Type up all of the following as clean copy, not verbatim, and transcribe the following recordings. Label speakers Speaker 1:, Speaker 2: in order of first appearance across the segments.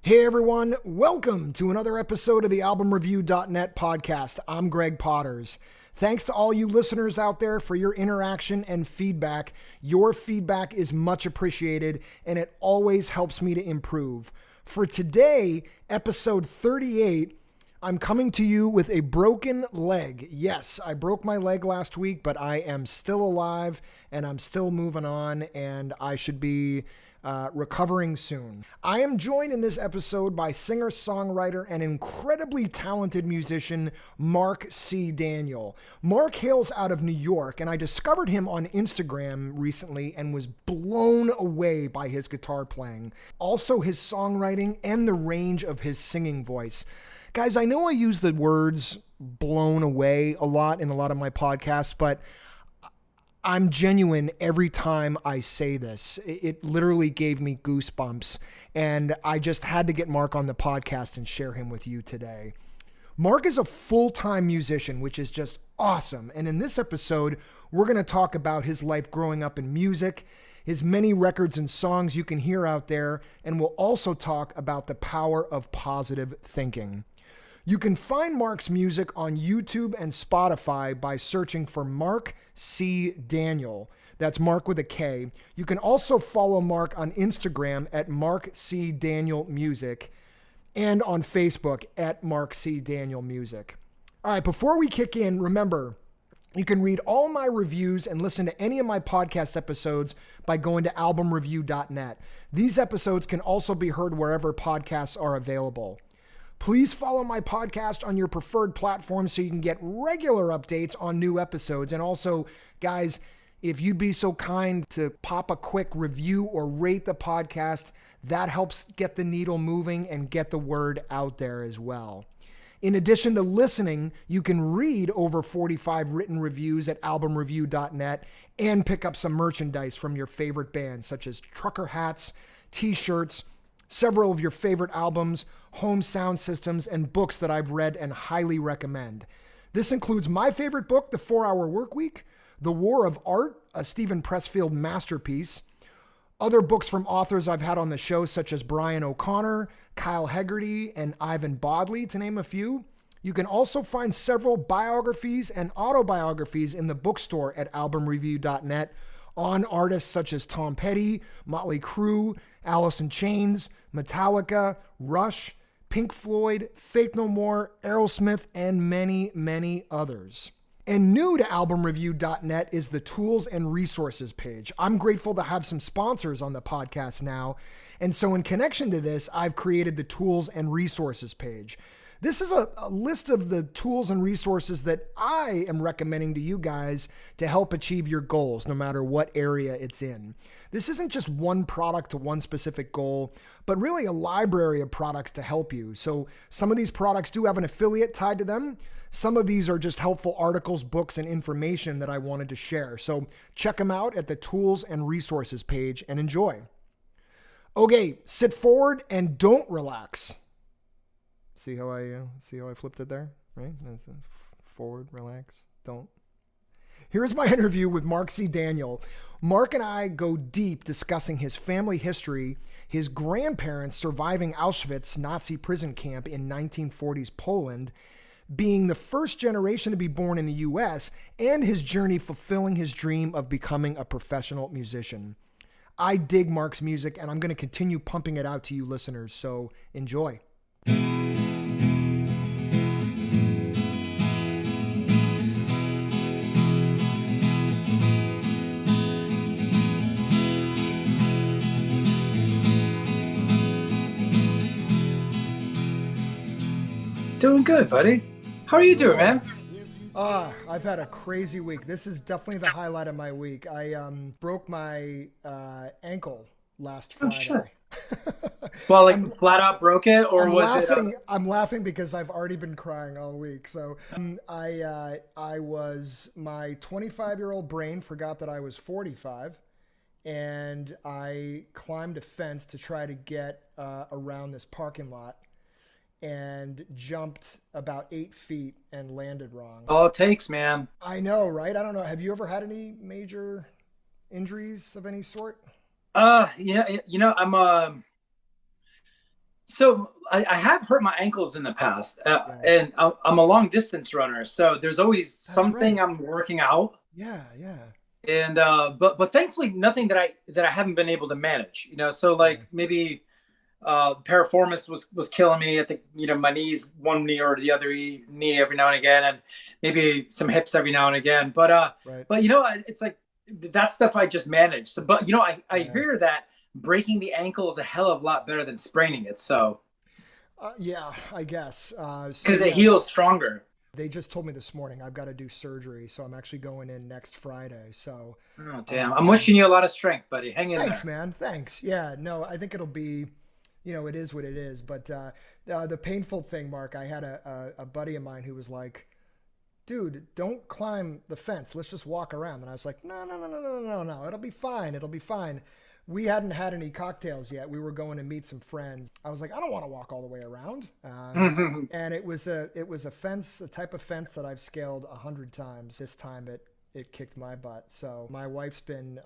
Speaker 1: Hey everyone, welcome to another episode of the AlbumReview.net podcast. I'm Greg Potters. Thanks to all you listeners out there for your interaction and feedback. Your feedback is much appreciated and it always helps me to improve. For today, episode 38, I'm coming to you with a broken leg. Yes, I broke my leg last week, but I am still alive and I'm still moving on, and I should be recovering soon. I am joined in this episode by singer-songwriter and incredibly talented musician Mark C. Daniel. Mark hails out of New York, and I discovered him on Instagram recently and was blown away by his guitar playing, also his songwriting and the range of his singing voice. Guys, I know I use the words blown away a lot in a lot of my podcasts, but I'm genuine every time I say this. It literally gave me goosebumps, and I just had to get Mark on the podcast and share him with you today. Mark is a full-time musician, which is just awesome. And in this episode, we're going to talk about his life growing up in music, his many records and songs you can hear out there, and we'll also talk about the power of positive thinking. You can find Mark's music on YouTube and Spotify by searching for Mark C. Daniel. That's Mark with a K. You can also follow Mark on Instagram at Mark C. Daniel Music and on Facebook at Mark C. Daniel Music. All right, before we kick in, remember, you can read all my reviews and listen to any of my podcast episodes by going to albumreview.net. These episodes can also be heard wherever podcasts are available. Please follow my podcast on your preferred platform so you can get regular updates on new episodes. And also, guys, if you'd be so kind to pop a quick review or rate the podcast, that helps get the needle moving and get the word out there as well. In addition to listening, you can read over 45 written reviews at albumreview.net and pick up some merchandise from your favorite bands, such as trucker hats, t-shirts, several of your favorite albums, home sound systems, and books that I've read and highly recommend. This includes my favorite book, The 4-Hour Workweek, The War of Art, a Stephen Pressfield masterpiece, other books from authors I've had on the show, such as Brian O'Connor, Kyle Hegarty, and Ivan Bodley, to name a few. You can also find several biographies and autobiographies in the bookstore at albumreview.net on artists such as Tom Petty, Motley Crue, Alice in Chains, Metallica, Rush, Pink Floyd, Faith No More, Aerosmith, and many, many others. And new to albumreview.net is the tools and resources page. I'm grateful to have some sponsors on the podcast now. And so in connection to this, I've created the tools and resources page. This is a list of the tools and resources that I am recommending to you guys to help achieve your goals, no matter what area it's in. This isn't just one product to one specific goal, but really a library of products to help you. So some of these products do have an affiliate tied to them. Some of these are just helpful articles, books, and information that I wanted to share. So check them out at the tools and resources page and enjoy. Okay, sit forward and don't relax. See how I flipped it there, right? That's forward, relax, don't. Here's my interview with Mark C. Daniel. Mark and I go deep discussing his family history, his grandparents surviving Auschwitz Nazi prison camp in 1940s Poland, being the first generation to be born in the U.S., and his journey fulfilling his dream of becoming a professional musician. I dig Mark's music, and I'm going to continue pumping it out to you listeners, so enjoy.
Speaker 2: Doing good, buddy. How are you doing, man?
Speaker 1: I've had a crazy week. This is definitely the highlight of my week. I broke my ankle last Friday.
Speaker 2: Oh, shit. Well, like flat out broke it, or was it?
Speaker 1: I'm laughing because I've already been crying all week. So my 25-year-old brain forgot that I was 45, and I climbed a fence to try to get around this parking lot, and jumped about 8 feet and landed wrong.
Speaker 2: All it takes, man.
Speaker 1: I know, right? I don't know. Have you ever had any major injuries of any sort?
Speaker 2: Yeah, I'm So I have hurt my ankles in the past,
Speaker 1: Yeah,
Speaker 2: and I'm a long distance runner. So there's always
Speaker 1: that's
Speaker 2: something
Speaker 1: right.
Speaker 2: I'm working out,
Speaker 1: Yeah, yeah,
Speaker 2: and but thankfully nothing that I haven't been able to manage. So
Speaker 1: yeah.
Speaker 2: like maybe piriformis was killing me. I think my knees, one knee or the other knee every now and again, and maybe some hips every now and again.
Speaker 1: Right.
Speaker 2: But it's like that stuff I just manage. So, but I
Speaker 1: Yeah.
Speaker 2: hear that breaking the ankle is a hell of a lot better than spraining it. So
Speaker 1: Yeah, I guess. So
Speaker 2: because it
Speaker 1: yeah,
Speaker 2: heals stronger.
Speaker 1: they just told me this morning I've got to do surgery, so I'm actually going in next Friday. So,
Speaker 2: Oh damn! I'm
Speaker 1: um,
Speaker 2: wishing you a lot of strength, buddy. Hang in
Speaker 1: thanks,
Speaker 2: there.
Speaker 1: man. Thanks. Yeah, no, I think it'll be, it is what it is. But the painful thing, Mark, I had a buddy of mine who was like, dude, don't climb the fence. Let's just walk around. And I was like, no, no, no, no, no, no, no. It'll be fine. It'll be fine. We hadn't had any cocktails yet. We were going to meet some friends. I was like, I don't want to walk all the way around. And it was a fence, a type of fence that I've scaled 100 times. This time it kicked my butt. So my wife's been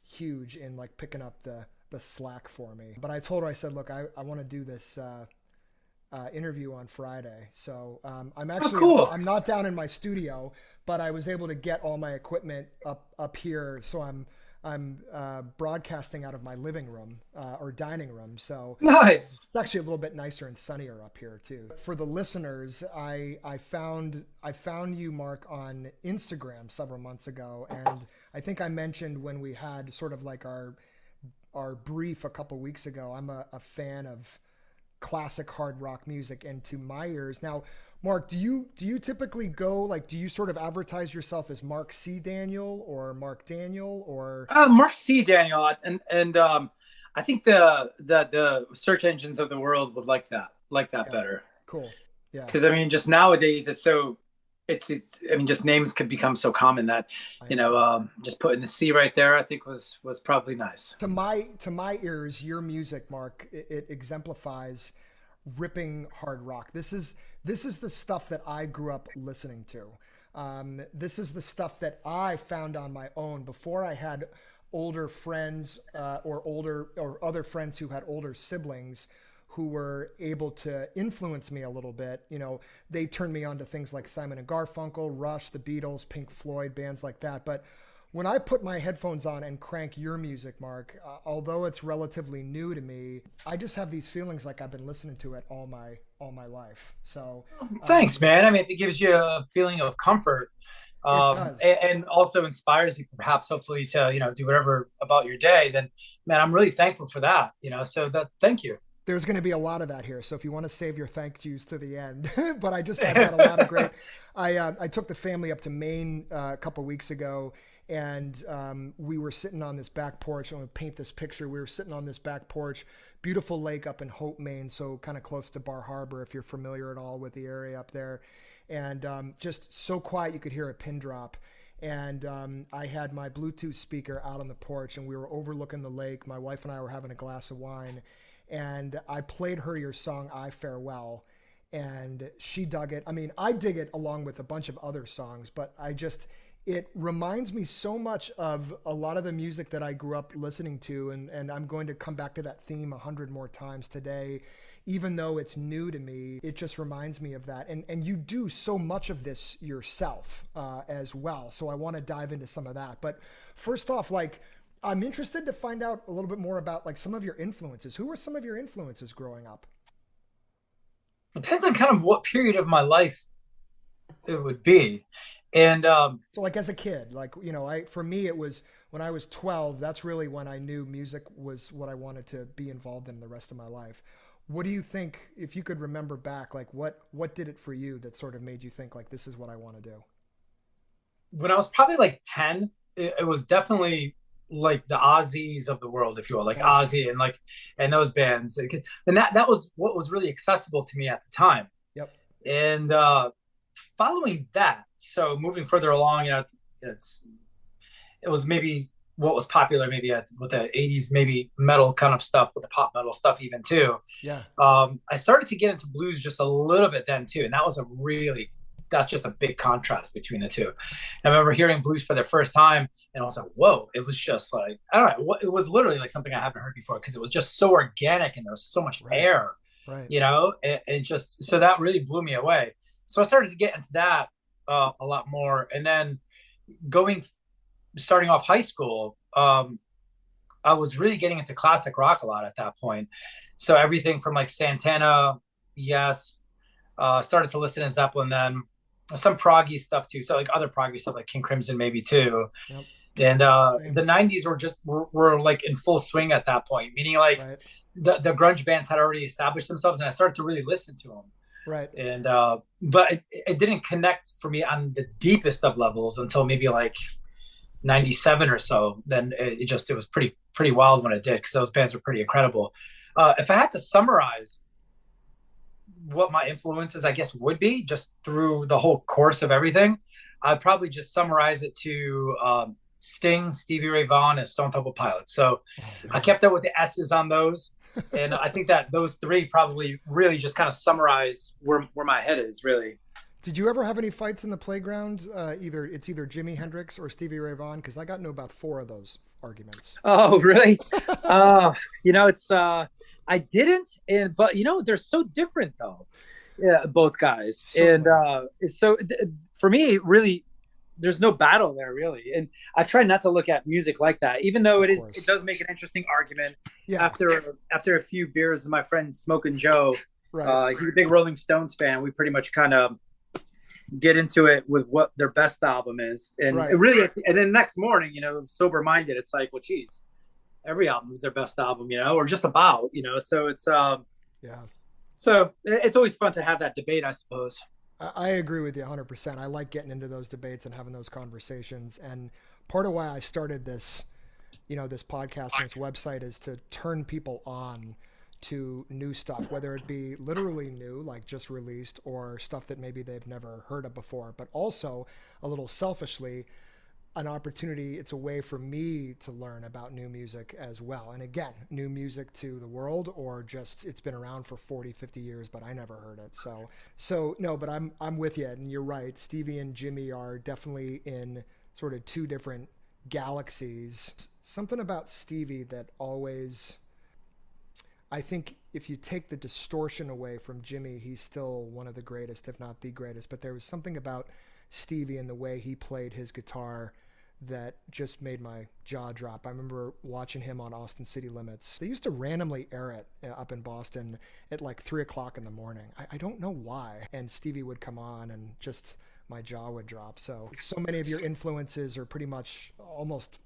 Speaker 1: huge in like picking up the slack for me. But I told her, I said, look, I want to do this interview on Friday. So I'm
Speaker 2: Oh,
Speaker 1: actually
Speaker 2: cool.
Speaker 1: I'm not down in my studio, but I was able to get all my equipment up here. So I'm broadcasting out of my living room or dining room. So
Speaker 2: Nice.
Speaker 1: it's actually a little bit nicer and sunnier up here too. For the listeners, I found you, Mark, on Instagram several months ago, and I think I mentioned when we had sort of like our brief a couple weeks ago. I'm a fan of classic hard rock music, and to my ears now, Mark, do you typically go, like, do you sort of advertise yourself as Mark C. Daniel or Mark Daniel or
Speaker 2: Mark C. Daniel, and I think the search engines of the world would like that
Speaker 1: yeah,
Speaker 2: better.
Speaker 1: cool, yeah,
Speaker 2: Because I mean, just nowadays it's I mean, just names could become so common that
Speaker 1: I know.
Speaker 2: just putting the C right there, I think was probably nice.
Speaker 1: To my ears, your music, Mark, it exemplifies ripping hard rock. This is the stuff that I grew up listening to. This is the stuff that I found on my own before I had older friends or other friends who had older siblings who were able to influence me a little bit. They turned me on to things like Simon and Garfunkel, Rush, the Beatles, Pink Floyd, bands like that. But when I put my headphones on and crank your music, Mark, although it's relatively new to me, I just have these feelings like I've been listening to it all my life. So
Speaker 2: Thanks,
Speaker 1: um,
Speaker 2: man. I mean, if it gives you a feeling of comfort,
Speaker 1: it does.
Speaker 2: and also inspires you, perhaps, hopefully, to do whatever about your day, then, man, I'm really thankful for that. So that, thank you.
Speaker 1: There's going to be a lot of that here. So if you want to save your thank yous to the end, but I've got a lot of great. I took the family up to Maine a couple weeks ago, and we were sitting on this back porch. I'm going to paint this picture. We were sitting on this back porch, beautiful lake up in Hope, Maine, so kind of close to Bar Harbor, if you're familiar at all with the area up there, and just so quiet you could hear a pin drop. And I had my Bluetooth speaker out on the porch, and we were overlooking the lake. My wife and I were having a glass of wine, and I played her your song "I Farewell," and she dug it. I mean, I dig it along with a bunch of other songs, but it reminds me so much of a lot of the music that I grew up listening to, and I'm going to come back to that theme 100 more times today. Even though it's new to me, it just reminds me of that. And you do so much of this yourself as well. So I want to dive into some of that. But first off, like, I'm interested to find out a little bit more about like some of your influences. Who were some of your influences growing up?
Speaker 2: Depends on kind of what period of my life it would be, and
Speaker 1: So like as a kid, like, for me it was when I was 12, that's really when I knew music was what I wanted to be involved in the rest of my life. What do you think, if you could remember back, like what did it for you that sort of made you think like this is what I want to do?
Speaker 2: when I was probably like 10, it was definitely like the Ozzy's of the world, if you will, like
Speaker 1: Nice.
Speaker 2: Ozzy and those bands. And that was what was really accessible to me at the time.
Speaker 1: Yep.
Speaker 2: And following that, so moving further along, it's it was maybe what was popular maybe with the 80s, maybe metal kind of stuff, with the pop metal stuff even too.
Speaker 1: Yeah.
Speaker 2: I started to get into blues just a little bit then too, and that was a really that's just a big contrast between the two. And I remember hearing blues for the first time, and I was like, whoa! It was just like, I don't know, it was literally like something I haven't heard before, because it was just so organic and there was so much
Speaker 1: Right.
Speaker 2: air,
Speaker 1: Right.
Speaker 2: and just so that really blew me away. So I started to get into that a lot more, and then going starting off high school, I was really getting into classic rock a lot at that point. So everything from like Santana, yes, started to listen to Zeppelin then, some proggy stuff too. So like other proggy stuff like King Crimson maybe too.
Speaker 1: Yep.
Speaker 2: And
Speaker 1: Same.
Speaker 2: the 90s were like in full swing at that point, meaning like
Speaker 1: Right.
Speaker 2: the grunge bands had already established themselves, and I started to really listen to them.
Speaker 1: Right.
Speaker 2: And but it didn't connect for me on the deepest of levels until maybe like 97 or so. Then it was pretty wild when it did, because those bands were pretty incredible. If I had to summarize what my influences, I guess, would be just through the whole course of everything, I'd probably just summarize it to Sting, Stevie Ray Vaughan, and Stone Temple Pilots. So
Speaker 1: Oh,
Speaker 2: I
Speaker 1: man.
Speaker 2: kept up with the S's on those. And I think that those three probably really just kind of summarize where my head is, really.
Speaker 1: Did you ever have any fights in the playground? Either Jimi Hendrix or Stevie Ray Vaughan, because I got into about four of those arguments.
Speaker 2: Oh, really? Uh, it's I didn't, and but they're so different though. Yeah, both guys. And
Speaker 1: Certainly.
Speaker 2: for me, really, there's no battle there really. And I try not to look at music like that, even though
Speaker 1: Of
Speaker 2: it
Speaker 1: course.
Speaker 2: does make an interesting argument.
Speaker 1: Yeah.
Speaker 2: After a few beers with my friend Smoking Joe,
Speaker 1: Right.
Speaker 2: he's a big Rolling Stones fan. We pretty much kind of get into it with what their best album is, and it
Speaker 1: Right.
Speaker 2: really, and then next morning, sober minded, it's like, well, geez, every album is their best album, or just about, so
Speaker 1: Yeah.
Speaker 2: it's always fun to have that debate, I suppose.
Speaker 1: I agree with you 100%. I like getting into those debates and having those conversations. And part of why I started this podcast and this website is to turn people on to new stuff, whether it be literally new, like just released, or stuff that maybe they've never heard of before, but also a little selfishly, an opportunity. It's a way for me to learn about new music as well. And again, new music to the world, or just it's been around for 40, 50 years, but I never heard it. So no, but I'm with you. And you're right. Stevie and Jimmy are definitely in sort of two different galaxies. Something about Stevie that always, I think if you take the distortion away from Jimmy, he's still one of the greatest, if not the greatest. But there was something about Stevie and the way he played his guitar that just made my jaw drop. I remember watching him on Austin City Limits. They used to randomly air it up in Boston at like 3 o'clock in the morning. I don't know why. And Stevie would come on and just my jaw would drop. So many of your influences are pretty much almost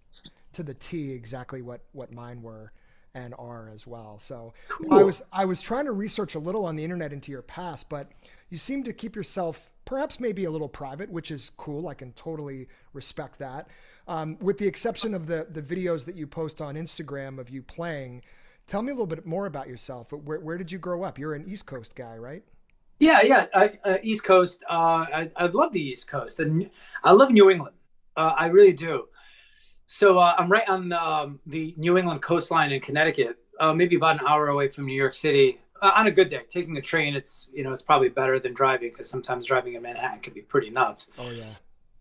Speaker 1: to the T exactly what mine were and are as well. So
Speaker 2: Cool.
Speaker 1: I was trying to research a little on the internet into your past, but you seem to keep yourself perhaps maybe a little private, which is cool. I can totally respect that. With the exception of the videos that you post on Instagram of you playing, tell me a little bit more about yourself. Where did you grow up? You're an East Coast guy, right?
Speaker 2: Yeah. East Coast. I love the East Coast, and I love New England. I really do. So I'm right on the New England coastline in Connecticut, maybe about an hour away from New York City. On a good day, taking a train, it's probably better than driving, because sometimes driving in Manhattan can be pretty nuts.
Speaker 1: Oh yeah.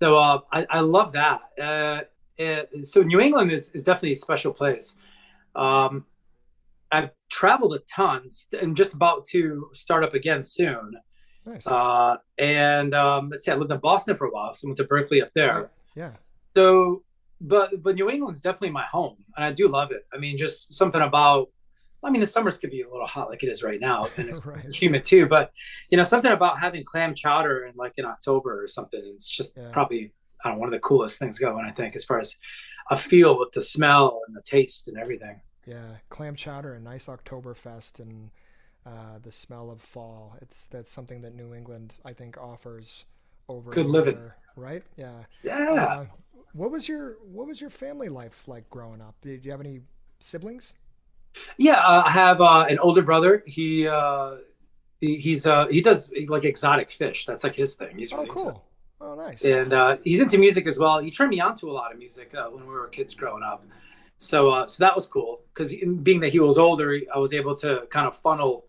Speaker 2: So I love that. So New England is definitely a special place. Um, I've traveled a ton. I'm just about to start up again soon.
Speaker 1: Nice.
Speaker 2: And let's see, I lived in Boston for a while, so I went to Berkeley up
Speaker 1: Right.
Speaker 2: there.
Speaker 1: Yeah.
Speaker 2: So, but New England's definitely my home, and I do love it. I mean, just something about. I mean, the summers could be a little hot like it is right now, and it's
Speaker 1: Right.
Speaker 2: humid too. But something about having clam chowder in October or something. It's just
Speaker 1: Yeah.
Speaker 2: probably, I don't know, one of the coolest things going, I think, as far as a feel with the smell and the taste and everything.
Speaker 1: Yeah. Clam chowder and nice Oktoberfest and the smell of fall. That's something that New England I think offers over
Speaker 2: Good living.
Speaker 1: anywhere, right? Yeah.
Speaker 2: Yeah.
Speaker 1: Uh, what was your family life like growing up? Did you have any siblings?
Speaker 2: Yeah. I have an older brother. He does like exotic fish. That's like his thing. He's
Speaker 1: Oh,
Speaker 2: really into,
Speaker 1: cool. Oh, nice.
Speaker 2: and he's into music as well. He turned me on to a lot of music when we were kids growing up. So that was cool, because being that he was older, I was able to kind of funnel.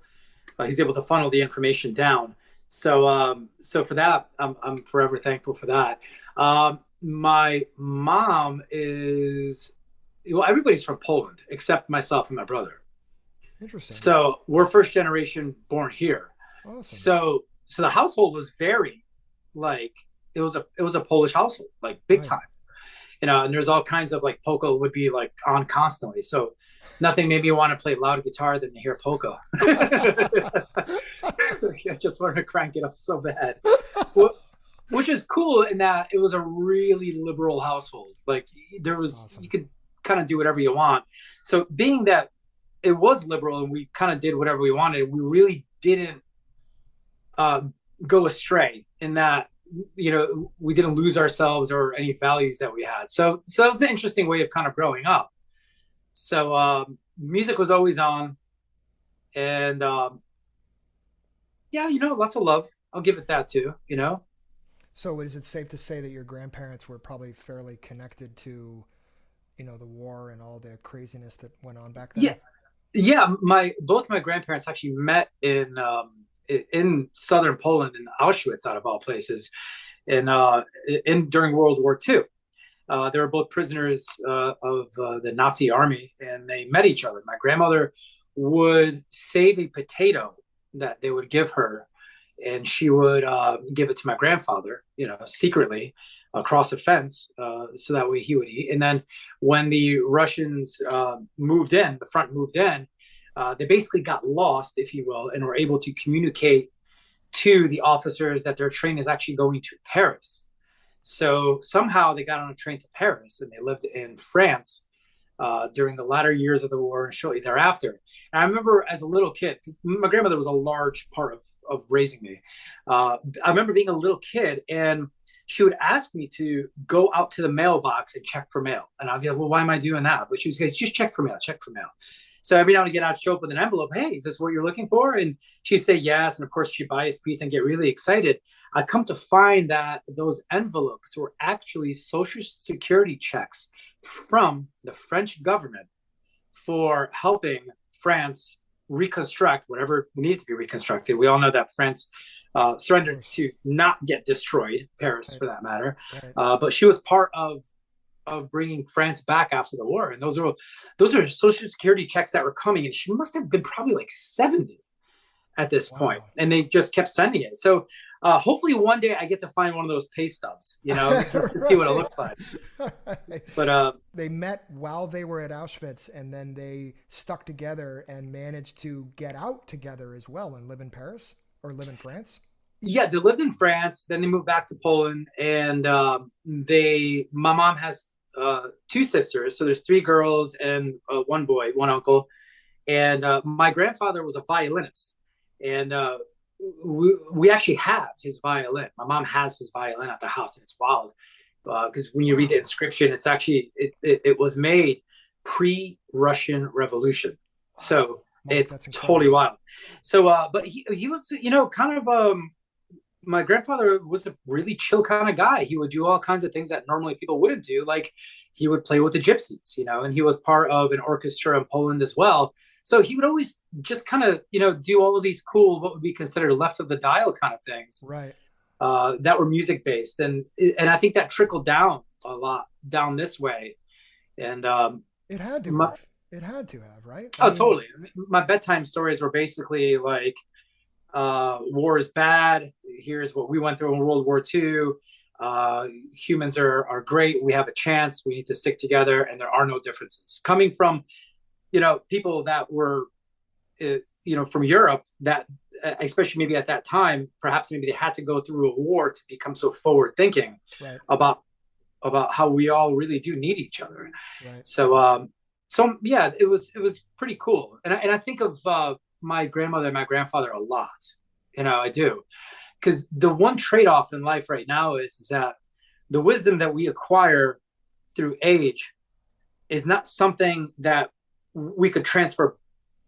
Speaker 2: He's able to funnel the information down. So for that, I'm forever thankful for that. My mom is, well, everybody's from Poland except myself and my brother.
Speaker 1: Interesting.
Speaker 2: So we're first generation born here.
Speaker 1: Awesome.
Speaker 2: So the household was very like it was a Polish household, like big
Speaker 1: Right.
Speaker 2: time. And there's all kinds of like polka would be like on constantly. So nothing made me want to play loud guitar than to hear polka. I just wanted to crank it up so bad. Which is cool in that it was a really liberal household. Like you
Speaker 1: Awesome.
Speaker 2: could kind of do whatever you want. So being that it was liberal and we kind of did whatever we wanted, we really didn't uh, go astray in that we didn't lose ourselves or any values that we had. So that was an interesting way of kind of growing up. So music was always on, and yeah, lots of love. I'll give it that too.
Speaker 1: So is it safe to say that your grandparents were probably fairly connected to, the war and all the craziness that went on back
Speaker 2: Yeah,
Speaker 1: then?
Speaker 2: yeah. My both my grandparents actually met in southern Poland in Auschwitz, out of all places, and in during World War II. They were both prisoners of the Nazi army, and they met each other. My grandmother would save a potato that they would give her, and she would give it to my grandfather, secretly across a fence, so that way he would eat. And then when the Russians moved in, the front moved in, they basically got lost, if you will, and were able to communicate to the officers that their train is actually going to Paris. So somehow they got on a train to Paris and they lived in France during the latter years of the war and shortly thereafter. And I remember as a little kid, because my grandmother was a large part of raising me. I remember being a little kid and she would ask me to go out to the mailbox and check for mail. And I'd be like, well, why am I doing that? But she was like, just check for mail, check for mail. So every now and again, I'd show up with an envelope. Hey, is this what you're looking for? And she'd say yes. And of course, she'd buy us piece and get really excited. I come to find that those envelopes were actually social security checks from the French government for helping France reconstruct whatever needed to be reconstructed. We all know that France
Speaker 1: Of
Speaker 2: surrendered
Speaker 1: course.
Speaker 2: to not get destroyed, Paris
Speaker 1: Right.
Speaker 2: for that matter.
Speaker 1: Right.
Speaker 2: But she was part of bringing France back after the war, and those are social security checks that were coming, and she must have been probably like 70 at this point,
Speaker 1: Wow.
Speaker 2: and they just kept sending it. So hopefully one day I get to find one of those pay stubs, just to see what it
Speaker 1: Right.
Speaker 2: looks like. But
Speaker 1: They met while they were at Auschwitz and then they stuck together and managed to get out together as well and live in Paris or live in France.
Speaker 2: yeah, they lived in France. Then they moved back to Poland, and my mom has two sisters, so there's three girls and one boy, one uncle. And my grandfather was a violinist, and we actually have his violin. My mom has his violin at the house, and it's wild because when you read the
Speaker 1: Wow.
Speaker 2: inscription, it's actually it was made pre-Russian Revolution,
Speaker 1: Wow.
Speaker 2: so
Speaker 1: Mark,
Speaker 2: it's
Speaker 1: that's
Speaker 2: totally
Speaker 1: incredible.
Speaker 2: wild. So, but he was kind of my grandfather was a really chill kind of guy. He would do all kinds of things that normally people wouldn't do. Like he would play with the gypsies, and he was part of an orchestra in Poland as well. So he would always just kind of, do all of these cool, what would be considered left of the dial kind of things
Speaker 1: Right.
Speaker 2: that were music based. And I think that trickled down a lot down this way. And
Speaker 1: It had to
Speaker 2: my,
Speaker 1: have. It had to have, right? I
Speaker 2: oh,
Speaker 1: mean,
Speaker 2: totally. My bedtime stories were basically like, war is bad. Here's what we went through in World War II. Humans are great. We have a chance. We need to stick together, and there are no differences. Coming from people that were from Europe, that especially maybe at that time, perhaps maybe they had to go through a war to become so forward thinking
Speaker 1: right.
Speaker 2: about how we all really do need each other.
Speaker 1: Right.
Speaker 2: So yeah, it was pretty cool, and I think of my grandmother and my grandfather a lot. I do, because the one trade off in life right now is that the wisdom that we acquire through age is not something that we could transfer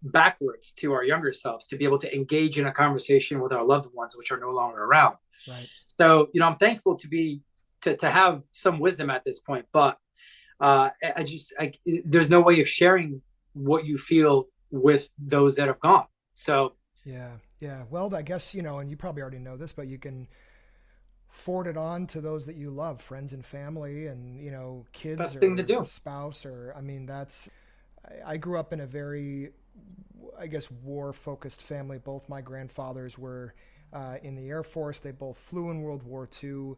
Speaker 2: backwards to our younger selves to be able to engage in a conversation with our loved ones, which are no longer around.
Speaker 1: Right.
Speaker 2: So, I'm thankful to have some wisdom at this point, but there's no way of sharing what you feel with those that have gone. So
Speaker 1: Yeah. Yeah. Well, I guess, and you probably already know this, but you can forward it on to those that you love, friends and family, and, kids
Speaker 2: Best thing to
Speaker 1: or
Speaker 2: do.
Speaker 1: spouse, or, I mean, I grew up in a very, I guess, war focused family. Both my grandfathers were in the Air Force. They both flew in World War II.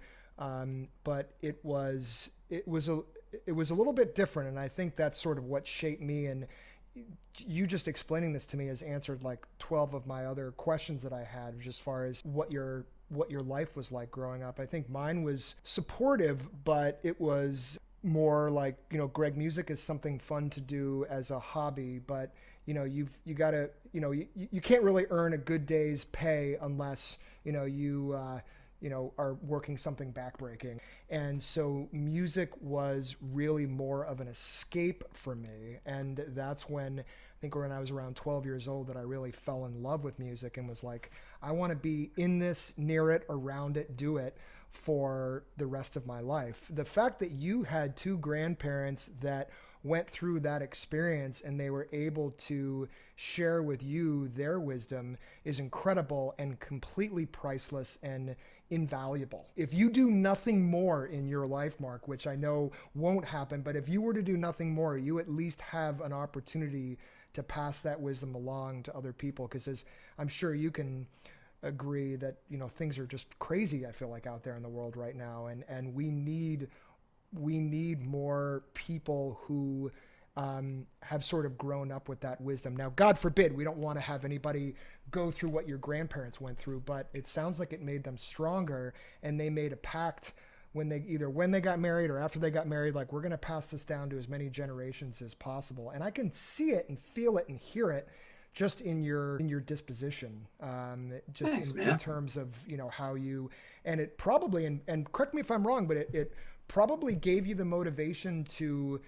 Speaker 1: But it was a little bit different, and I think that's sort of what shaped me. And you just explaining this to me has answered like 12 of my other questions that I had, just as far as what your life was like growing up. I think mine was supportive, but it was more like, Greg, music is something fun to do as a hobby, but you got to, you can't really earn a good day's pay unless, are working something backbreaking. And so music was really more of an escape for me. And that's when I was around 12 years old that I really fell in love with music and was like, I want to be in this, near it, around it, do it for the rest of my life. The fact that you had two grandparents that went through that experience and they were able to share with you their wisdom is incredible and completely priceless and invaluable. If you do nothing more in your life, Mark, which I know won't happen, but if you were to do nothing more, you at least have an opportunity to pass that wisdom along to other people, because as I'm sure you can agree that things are just crazy, I feel like, out there in the world right now, and we need more people who have sort of grown up with that wisdom. Now, God forbid, we don't want to have anybody go through what your grandparents went through, but it sounds like it made them stronger, and they made a pact when they got married or after they got married, like, we're going to pass this down to as many generations as possible. And I can see it and feel it and hear it just in your disposition, just
Speaker 2: Thanks,
Speaker 1: in
Speaker 2: man.
Speaker 1: terms of how you, and it probably, and correct me if I'm wrong, but it probably gave you the motivation to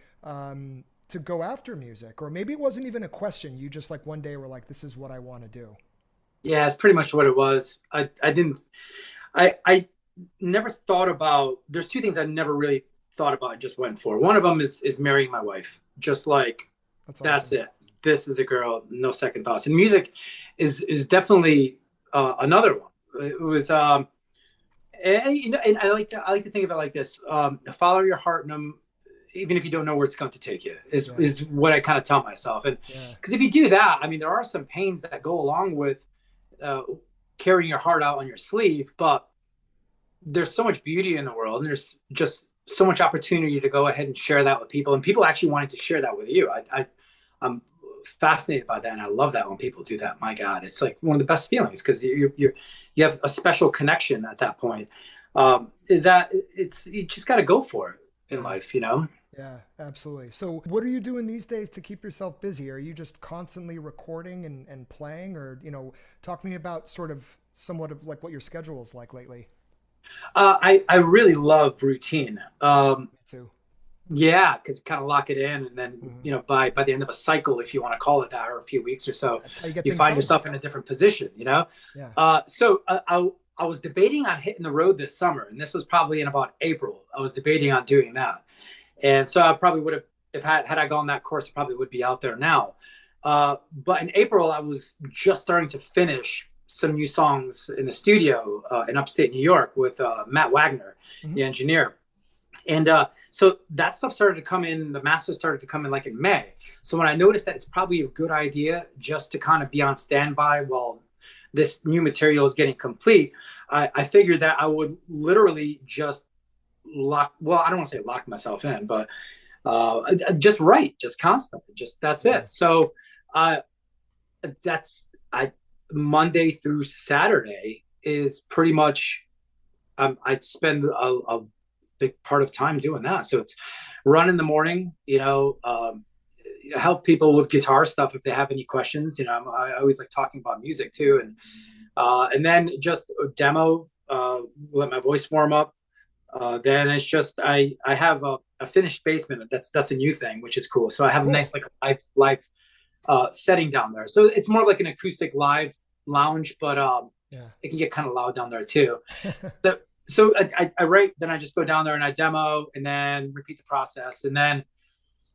Speaker 1: go after music. Or maybe it wasn't even a question, you just like one day were like, this is what I want to do.
Speaker 2: Yeah, it's pretty much what it was. I didn't I never thought about. There's two things I never really thought about and just went for. One of them is marrying my wife. Just like,
Speaker 1: That's
Speaker 2: that's
Speaker 1: awesome.
Speaker 2: it. This is a girl, no second thoughts. And music is definitely another one. It was and I like to think of it like this: follow your heart, and even if you don't know where it's going to take you, is
Speaker 1: Yeah.
Speaker 2: is what I kind of tell myself. And
Speaker 1: Yeah.
Speaker 2: because if you do that, I mean, there are some pains that go along with uh, carrying your heart out on your sleeve, but there's so much beauty in the world, and there's just so much opportunity to go ahead and share that with people, and people actually wanting to share that with you. I'm fascinated by that, and I love that when people do that. My God, it's like one of the best feelings, because you have a special connection at that point. That it's You just got to go for it in
Speaker 1: Yeah.
Speaker 2: life.
Speaker 1: Yeah, absolutely. So, what are you doing these days to keep yourself busy? Are you just constantly recording and playing, or, talk to me about sort of somewhat of like what your schedule is like lately?
Speaker 2: I really love routine.
Speaker 1: Me too.
Speaker 2: Yeah, because you kind of lock it in, and then
Speaker 1: Hmm.
Speaker 2: by the end of a cycle, if you want to call it that, or a few weeks or so,
Speaker 1: That's how you get
Speaker 2: you
Speaker 1: things
Speaker 2: find
Speaker 1: done.
Speaker 2: yourself in a different position.
Speaker 1: Yeah.
Speaker 2: So I was debating on hitting the road this summer, and this was probably in about April. I was debating on doing that, and so I probably would have, if had I gone that course, I probably would be out there now. But in April, I was just starting to finish some new songs in the studio in upstate New York with Matt Wagner,
Speaker 1: Hmm.
Speaker 2: the engineer. And so that stuff started to come in. The masters started to come in like in May. So when I noticed that it's probably a good idea just to kind of be on standby while this new material is getting complete, I figured that I would literally just well, I don't want to say lock myself in, but just write, just constantly, just that's
Speaker 1: Yeah.
Speaker 2: it. So uh, that's I Monday through Saturday is pretty much I spend a big part of time doing that. So it's run in the morning, help people with guitar stuff if they have any questions. I always like talking about music too, and then just a demo, let my voice warm up. Then it's just I have a finished basement. That's a new thing, which is cool. So I have a
Speaker 1: Cool.
Speaker 2: nice like live setting down there. So it's more like an acoustic live lounge, but
Speaker 1: Yeah.
Speaker 2: it can get kind of loud down there too. So I write, then I just go down there and I demo, and then repeat the process, and then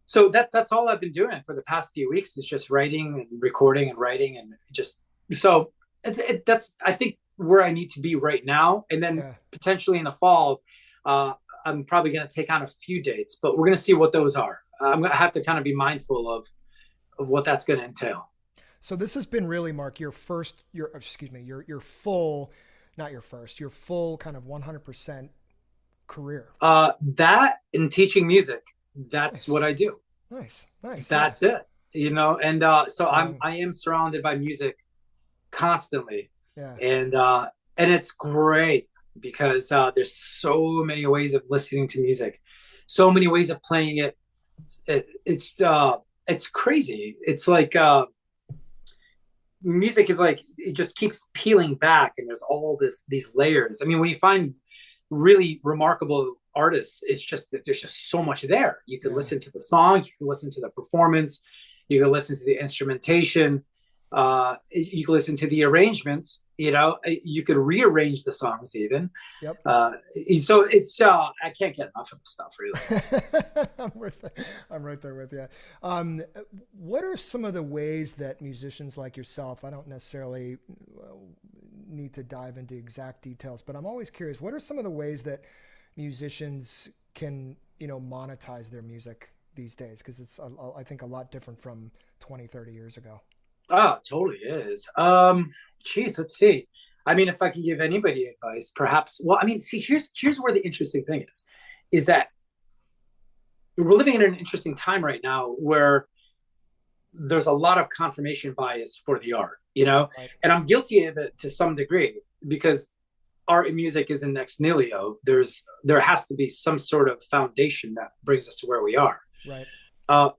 Speaker 2: so that's all I've been doing for the past few weeks is just writing and recording and writing, and just So that's, I think, where I need to be right now. And then
Speaker 1: Yeah.
Speaker 2: potentially in the fall, I'm probably going to take on a few dates, but we're going to see what those are. I'm going to have to kind of be mindful of what that's going to entail.
Speaker 1: So this has been really, Mark, your first, your excuse me, your full, not your first, your full kind of 100% career.
Speaker 2: That in teaching music, that's
Speaker 1: Nice,
Speaker 2: what I do.
Speaker 1: nice, nice. Yeah.
Speaker 2: That's it. And so
Speaker 1: Um,
Speaker 2: I am surrounded by music constantly,
Speaker 1: yeah.
Speaker 2: and it's great because there's so many ways of listening to music, so many ways of playing it. It's crazy. It's like music is like it just keeps peeling back, and there's all these layers. I mean, when you find really remarkable artists, it's just that there's just so much there. You could
Speaker 1: Yeah.
Speaker 2: listen to the song, you can listen to the performance, you can listen to the instrumentation, you can listen to the arrangements. You could rearrange the songs even.
Speaker 1: Yep.
Speaker 2: So it's I can't get enough of the stuff really.
Speaker 1: I'm right there with you. Um, what are some of the ways that musicians like yourself, I don't necessarily need to dive into exact details, but I'm always curious, what are some of the ways that musicians can, monetize their music these days? Because it's, I think, a lot different from 20, 30 years ago.
Speaker 2: Oh, it totally is. Geez, let's see. I mean, if I can give anybody advice, perhaps. Well, I mean, see, here's where the interesting thing is that we're living in an interesting time right now where there's a lot of confirmation bias for the art,
Speaker 1: Right.
Speaker 2: and I'm guilty of it to some degree because art and music isn't ex nihilo. There has to be some sort of foundation that brings us to where we are.
Speaker 1: Right.
Speaker 2: Uh,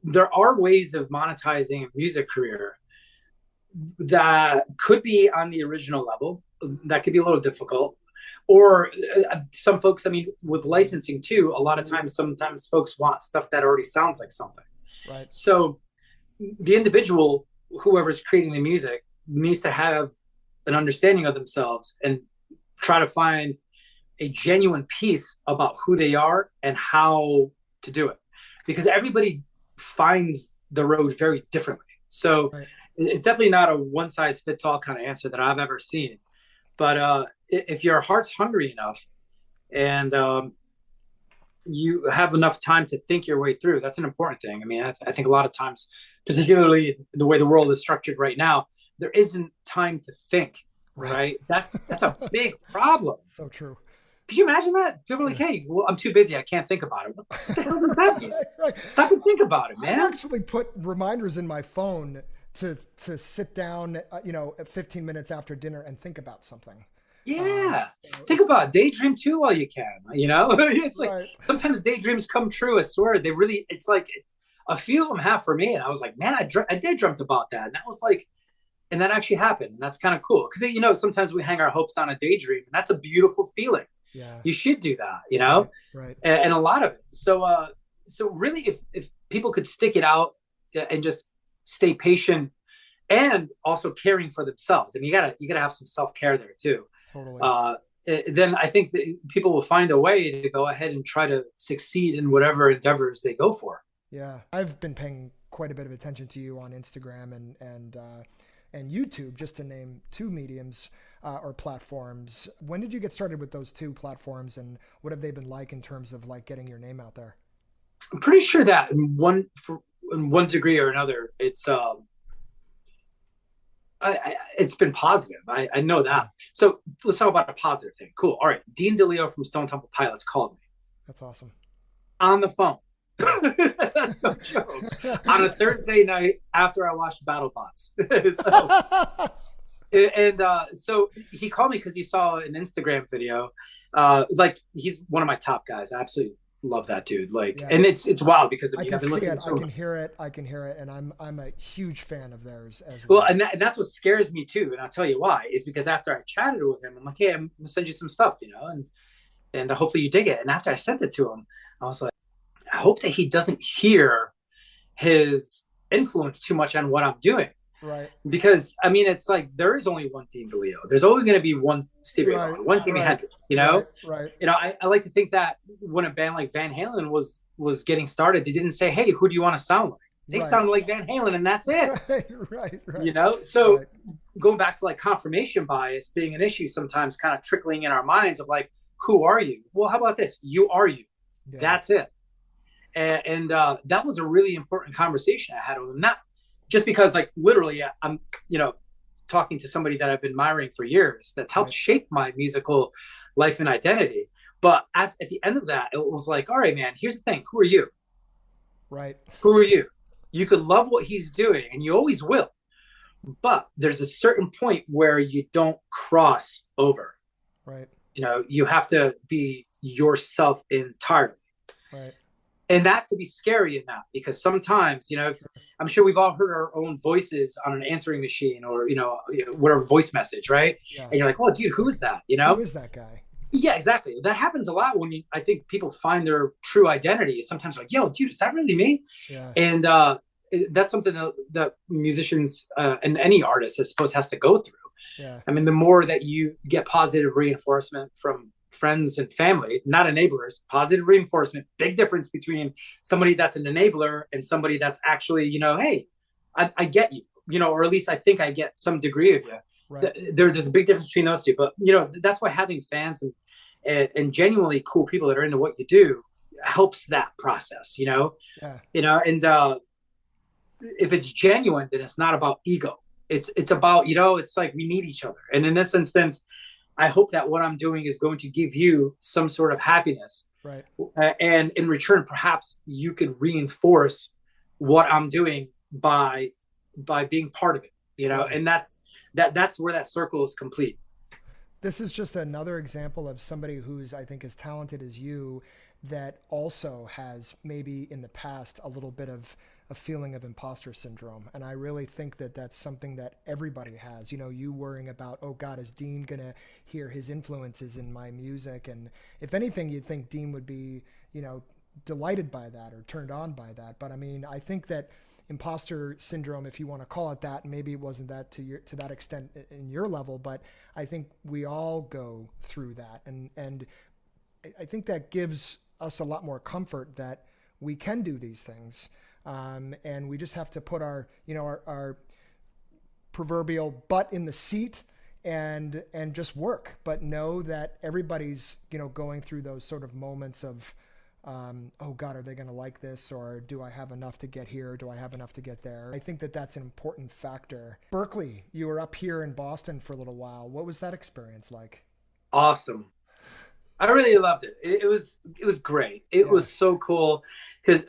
Speaker 2: there are ways of monetizing a music career that could be on the original level. That could be a little difficult. Or some folks, I mean, with licensing too, a lot of times, sometimes folks want stuff that already sounds like something.
Speaker 1: Right.
Speaker 2: So the individual, whoever's creating the music, needs to have an understanding of themselves and try to find a genuine piece about who they are and how to do it. Because everybody finds the road very differently. So
Speaker 1: Right.
Speaker 2: it's definitely not a one size fits all kind of answer that I've ever seen. But if your heart's hungry enough and you have enough time to think your way through, that's an important thing. I mean, I think a lot of times, particularly the way the world is structured right now, there isn't time to think.
Speaker 1: Right.
Speaker 2: Right? That's a big problem.
Speaker 1: So true.
Speaker 2: Could you imagine that? People are like,
Speaker 1: Yeah.
Speaker 2: hey, well, I'm too busy. I can't think about it. What the hell does that mean?
Speaker 1: Right.
Speaker 2: Stop and think about it,
Speaker 1: I've
Speaker 2: man.
Speaker 1: actually put reminders in my phone to sit down, at 15 minutes after dinner and think about something. Um,
Speaker 2: Yeah.
Speaker 1: so
Speaker 2: Think about it. Daydream too while you can. It's like
Speaker 1: right.
Speaker 2: sometimes daydreams come true. I swear. It's like a few of them have for me. And I was like, man, I did dreamt about that. And that was like, and that actually happened. And that's kind of cool. Because, sometimes we hang our hopes on a daydream and that's a beautiful feeling.
Speaker 1: Yeah.
Speaker 2: You should do that,
Speaker 1: Right. Right.
Speaker 2: and a lot of it. So really, if people could stick it out and just stay patient and also caring for themselves. I mean, you gotta have some self care there too.
Speaker 1: Totally.
Speaker 2: Uh, then I think that people will find a way to go ahead and try to succeed in whatever endeavors they go for.
Speaker 1: Yeah. I've been paying quite a bit of attention to you on Instagram and YouTube, just to name two mediums or platforms. When did you get started with those two platforms, and what have they been like in terms of like getting your name out there?
Speaker 2: I'm pretty sure that in one degree or another, it's been positive. I know that. So let's talk about a positive thing. Cool. All right. Dean DeLeo from Stone Temple Pilots called me
Speaker 1: That's awesome.
Speaker 2: on the phone. That's no joke. On a Thursday night after I watched BattleBots. So he called me because he saw an Instagram video. Like he's one of my top guys. I absolutely love that dude. Like,
Speaker 1: Yeah.
Speaker 2: and it's wild because
Speaker 1: I
Speaker 2: I've
Speaker 1: can
Speaker 2: been
Speaker 1: see
Speaker 2: listening
Speaker 1: it.
Speaker 2: to
Speaker 1: I
Speaker 2: him.
Speaker 1: can hear it. I can hear it, and I'm a huge fan of theirs as
Speaker 2: Well,
Speaker 1: well.
Speaker 2: and that's what scares me too. And I'll tell you why. Is because after I chatted with him, I'm like, hey, I'm gonna send you some stuff, and hopefully you dig it. And after I sent it to him, I was like, I hope that he doesn't hear his influence too much on what I'm doing.
Speaker 1: Right.
Speaker 2: Because I mean, it's like there is only one Dean DeLeo. There's always going to be one Stevie
Speaker 1: Right.
Speaker 2: Wonder, one Jimi
Speaker 1: Right.
Speaker 2: Hendrix.
Speaker 1: Right. Right.
Speaker 2: I like to think that when a band like Van Halen was getting started, they didn't say, "Hey, who do you want to sound like?" They
Speaker 1: Right.
Speaker 2: sounded like Van Halen, and that's it.
Speaker 1: Right.
Speaker 2: So
Speaker 1: Right.
Speaker 2: going back to like confirmation bias being an issue sometimes, kind of trickling in our minds of like, who are you? Well, how about this? You are you.
Speaker 1: Yeah.
Speaker 2: That's it. And that was a really important conversation I had with him. Not just because, like, literally, I'm, talking to somebody that I've been admiring for years that's helped shape my musical life and identity. But at the end of that, it was like, all right, man, here's the thing. Who are you?
Speaker 1: Right.
Speaker 2: Who are you? You could love what he's doing, and you always will. But there's a certain point where you don't cross over.
Speaker 1: Right.
Speaker 2: You have to be yourself entirely.
Speaker 1: Right.
Speaker 2: And that could be scary in that, because sometimes, I'm sure we've all heard our own voices on an answering machine or, whatever voice message, right?
Speaker 1: Yeah.
Speaker 2: And you're like, oh, dude, who is that?
Speaker 1: Who is that guy?
Speaker 2: Yeah, exactly. That happens a lot when I think people find their true identity. Sometimes like, yo, dude, is that really me?
Speaker 1: Yeah.
Speaker 2: And that's something that musicians and any artist, I suppose, has to go through.
Speaker 1: Yeah.
Speaker 2: I mean, the more that you get positive reinforcement from friends and family, not enablers, positive reinforcement, big difference between somebody that's an enabler and somebody that's actually, hey, I get you, or at least I think I get some degree of you.
Speaker 1: Right.
Speaker 2: There's a big difference between those two. But, that's why having fans and genuinely cool people that are into what you do helps that process,
Speaker 1: Yeah.
Speaker 2: And if it's genuine, then it's not about ego. It's about, it's like we need each other. And in this instance, I hope that what I'm doing is going to give you some sort of happiness.
Speaker 1: Right.
Speaker 2: And in return, perhaps you could reinforce what I'm doing by being part of it,
Speaker 1: Right.
Speaker 2: and that's where that circle is complete.
Speaker 1: This is just another example of somebody who's, I think, as talented as you, that also has maybe in the past a little bit of a feeling of imposter syndrome. And I really think that that's something that everybody has. You worrying about, oh God, is Dean going to hear his influences in my music? And if anything, you'd think Dean would be, delighted by that or turned on by that. But I mean, I think that imposter syndrome, if you want to call it that, maybe it wasn't that to that extent in your level, but I think we all go through that. And I think that gives us a lot more comfort that we can do these things. And we just have to put our proverbial butt in the seat and just work, but know that everybody's, going through those sort of moments of, oh God, are they going to like this? Or do I have enough to get here? Do I have enough to get there? I think that that's an important factor. Berkeley, you were up here in Boston for a little while. What was that experience like?
Speaker 2: Awesome. I really loved it. It was great. It was so cool because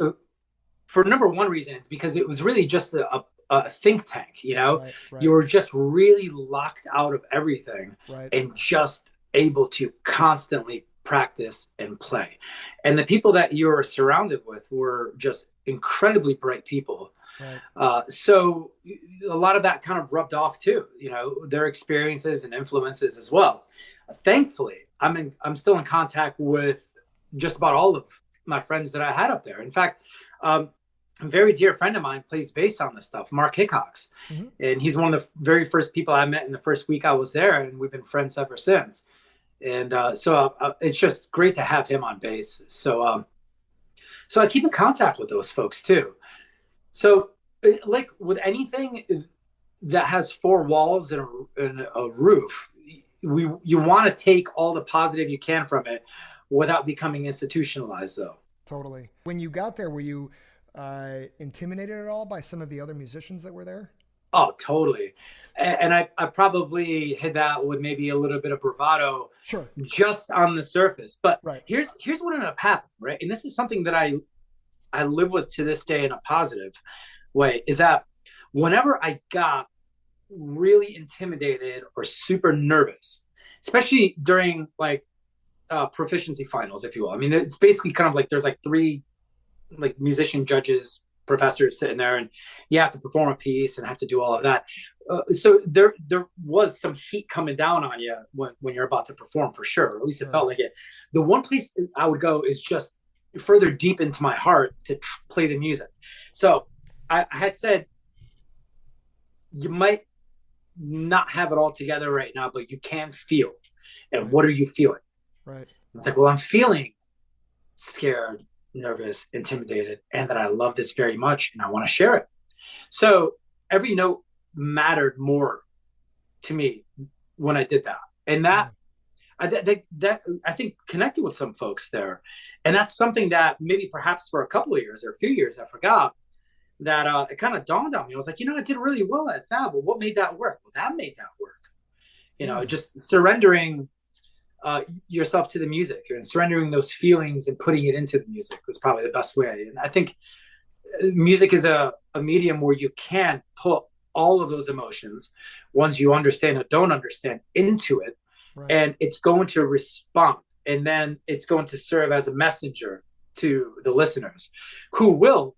Speaker 2: for number one reason, it's because it was really just a think tank,
Speaker 1: Right.
Speaker 2: You were just really locked out of everything and just able to constantly practice and play. And the people that you were surrounded with were just incredibly bright people.
Speaker 1: Right.
Speaker 2: So a lot of that kind of rubbed off too, their experiences and influences as well. Thankfully, I'm still in contact with just about all of my friends that I had up there. In fact, a very dear friend of mine plays bass on this stuff, Mark Hickox.
Speaker 1: Mm-hmm.
Speaker 2: And he's one of the very first people I met in the first week I was there, and we've been friends ever since. And so it's just great to have him on bass. So I keep in contact with those folks too. So like with anything that has four walls and a roof, you want to take all the positive you can from it without becoming institutionalized, though.
Speaker 1: Totally. When you got there, were you intimidated at all by some of the other musicians that were there?
Speaker 2: Oh, totally. And I probably hit that with maybe a little bit of bravado,
Speaker 1: sure,
Speaker 2: just on the surface. But
Speaker 1: right.
Speaker 2: here's what ended up happening, right? And this is something that I live with to this day in a positive way, is that whenever I got really intimidated or super nervous, especially during like proficiency finals, if you will. I mean, it's basically kind of like there's like three like musician judges, professors sitting there, and you have to perform a piece and have to do all of that. So there was some heat coming down on you when you're about to perform, for sure. At least it felt like it. The one place I would go is just further deep into my heart to play the music. So I had said, you might not have it all together right now, but you can feel. And what are you feeling?
Speaker 1: Right.
Speaker 2: It's like, well, I'm feeling scared, nervous, intimidated, and that I love this very much and I want to share it. So every note mattered more to me when I did that. And
Speaker 1: Yeah.
Speaker 2: I think connected with some folks there. And that's something that maybe perhaps for a couple of years or a few years I forgot, that it kind of dawned on me. I was like, I did really well at that. But what made that work? Well, that made that work.
Speaker 1: Yeah.
Speaker 2: Just surrendering yourself to the music and surrendering those feelings and putting it into the music was probably the best way. And I think music is a medium where you can put all of those emotions, ones you understand or don't understand, into it,
Speaker 1: Right.
Speaker 2: and it's going to respond. And then it's going to serve as a messenger to the listeners who will,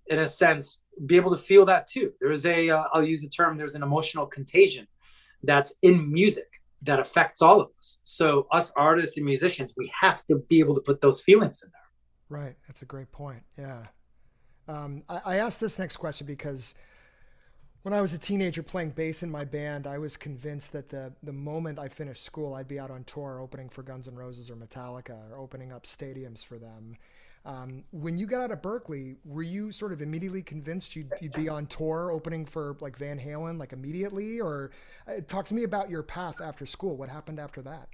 Speaker 2: in a sense, be able to feel that too. There's I'll use the term, there's an emotional contagion that's in music that affects all of us. So us artists and musicians, we have to be able to put those feelings in there.
Speaker 1: Right. That's a great point. Yeah. I asked this next question because when I was a teenager playing bass in my band, I was convinced that the moment I finished school, I'd be out on tour opening for Guns N' Roses or Metallica or opening up stadiums for them. When you got out of Berklee, were you sort of immediately convinced you'd be on tour opening for like Van Halen, like immediately? Or talk to me about your path after school. What happened after that?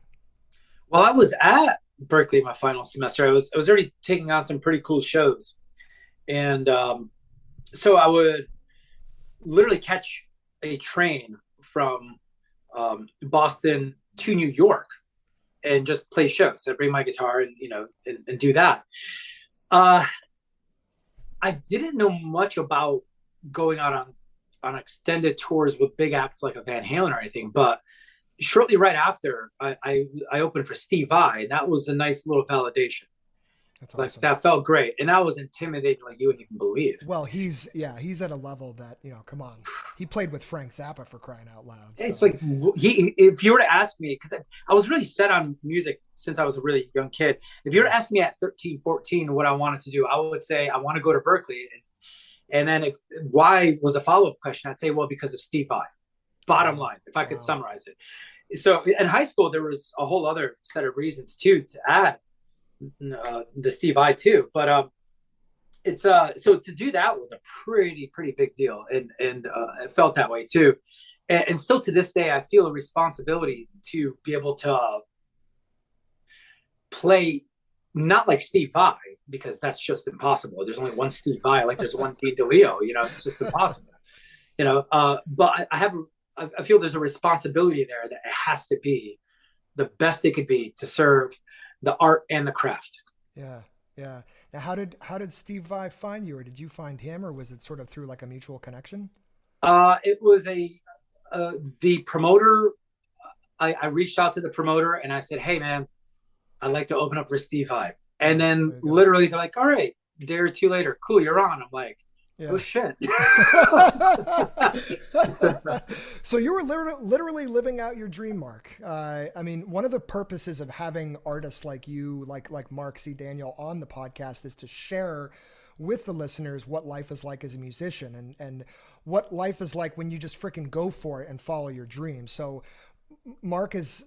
Speaker 2: Well, I was at Berklee my final semester. I was already taking on some pretty cool shows, and so I would literally catch a train from Boston to New York and just play shows. So I'd bring my guitar and and do that. Uh, I didn't know much about going out on extended tours with big acts like a Van Halen or anything, but shortly right after, I opened for Steve Vai, and that was a nice little validation.
Speaker 1: That's
Speaker 2: Like
Speaker 1: awesome.
Speaker 2: that felt great, and I was intimidated like you wouldn't even believe.
Speaker 1: Well, he's at a level that, come on. He played with Frank Zappa for crying out loud.
Speaker 2: It's
Speaker 1: So,
Speaker 2: like if you were to ask me, because I was really set on music since I was a really young kid. If you were
Speaker 1: yeah.
Speaker 2: to ask me at 13, 14 what I wanted to do, I would say I want to go to Berklee. And then if why was a follow-up question, I'd say, well, because of Steve Vai. Bottom
Speaker 1: Wow.
Speaker 2: line, if I could
Speaker 1: Wow.
Speaker 2: summarize it. So in high school, there was a whole other set of reasons too to add the Steve Vai too. But it's so to do that was a pretty big deal, and it felt that way too. And still to this day, I feel a responsibility to be able to play not like Steve Vai, because that's just impossible. There's only one Steve Vai, like there's one Dean DeLeo. It's just impossible. But I feel there's a responsibility there that it has to be the best it could be to serve the art and the craft.
Speaker 1: Yeah. Yeah. Now, how did Steve Vai find you, or did you find him, or was it sort of through like a mutual connection?
Speaker 2: It was the promoter. I reached out to the promoter and I said, "Hey, man, I'd like to open up for Steve Vai." And
Speaker 1: There
Speaker 2: then
Speaker 1: you go.
Speaker 2: literally they're like, "All right, a day or two later, cool, you're on." I'm like, "Oh
Speaker 1: Yeah.
Speaker 2: shit."
Speaker 1: So you were literally living out your dream, Mark. I mean, one of the purposes of having artists like you, like Mark C. Daniel, on the podcast is to share with the listeners what life is like as a musician, and what life is like when you just freaking go for it and follow your dreams. So Mark is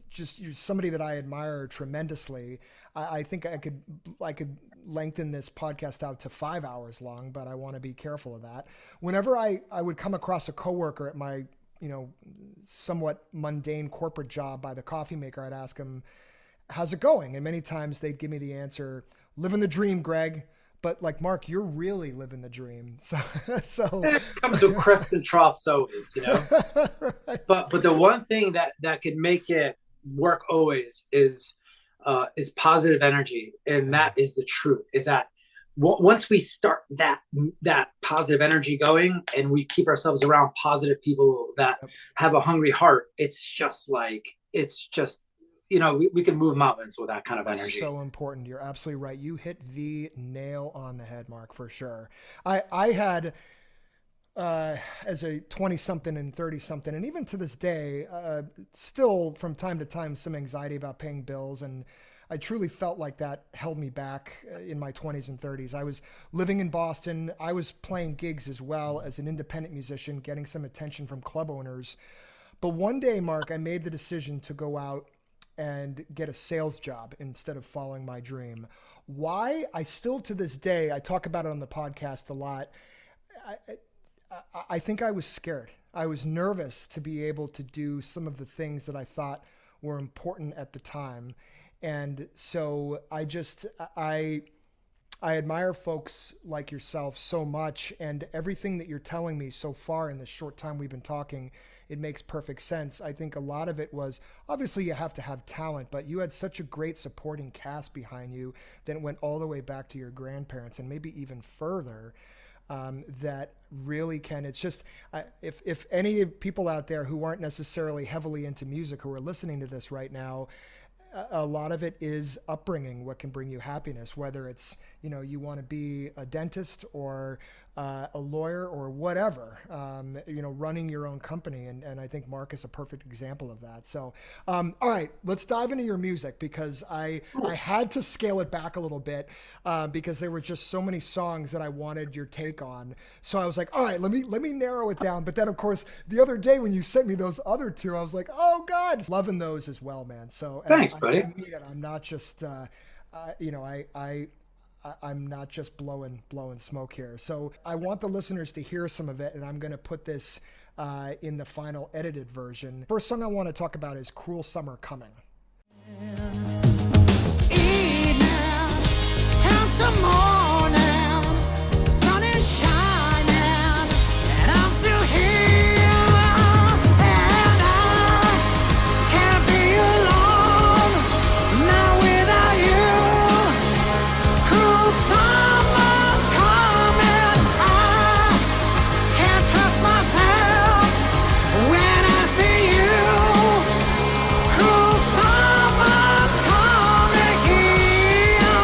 Speaker 1: just you're somebody that I admire tremendously. I think I could lengthen this podcast out to 5 hours long, but I want to be careful of that. Whenever I would come across a coworker at my somewhat mundane corporate job by the coffee maker, I'd ask him, "How's it going?" And many times they'd give me the answer, "Living the dream, Greg." But like Mark, you're really living the dream. So so
Speaker 2: It comes with crest and troughs always.
Speaker 1: right.
Speaker 2: But the one thing that could make it work always is positive energy, and
Speaker 1: Yeah.
Speaker 2: that is the truth. Is that once we start that positive energy going, and we keep ourselves around positive people that
Speaker 1: Yep.
Speaker 2: have a hungry heart, we can move mountains with that kind of energy.
Speaker 1: So important. You're absolutely right. You hit the nail on the head, Mark, for sure. I had as a 20 something and 30 something, and even to this day, still from time to time, some anxiety about paying bills. And I truly felt like that held me back in my 20s and 30s. I was living in Boston. I was playing gigs as well as an independent musician, getting some attention from club owners. But one day, Mark, I made the decision to go out and get a sales job instead of following my dream. Why? I still to this day, I talk about it on the podcast a lot. I, I think I was scared. I was nervous to be able to do some of the things that I thought were important at the time. And so I admire folks like yourself so much, and everything that you're telling me so far in the short time we've been talking, it makes perfect sense. I think a lot of it was obviously you have to have talent, but you had such a great supporting cast behind you that went all the way back to your grandparents and maybe even further. That really can. It's just if any people out there who aren't necessarily heavily into music who are listening to this right now, a lot of it is upbringing, what can bring you happiness, whether it's, you want to be a dentist or a lawyer or whatever, running your own company. And I think Mark is a perfect example of that. So, all right, let's dive into your music, because I had to scale it back a little bit because there were just so many songs that I wanted your take on. So I was like, all right, let me narrow it down. But then, of course, the other day when you sent me those other two, I was like, oh God, loving those as well, man. So
Speaker 2: Thanks, buddy.
Speaker 1: I mean it. I'm not just, I'm not just blowing smoke here. So I want the listeners to hear some of it, and I'm going to put this in the final edited version. First song I want to talk about is "Cruel Summer Coming."
Speaker 3: Evening, turn some morning, the sun is shining, and I'm still here, and I can't be alone, not without you. Cruel summer's coming, I can't trust myself when I see you. Cruel summer's coming here.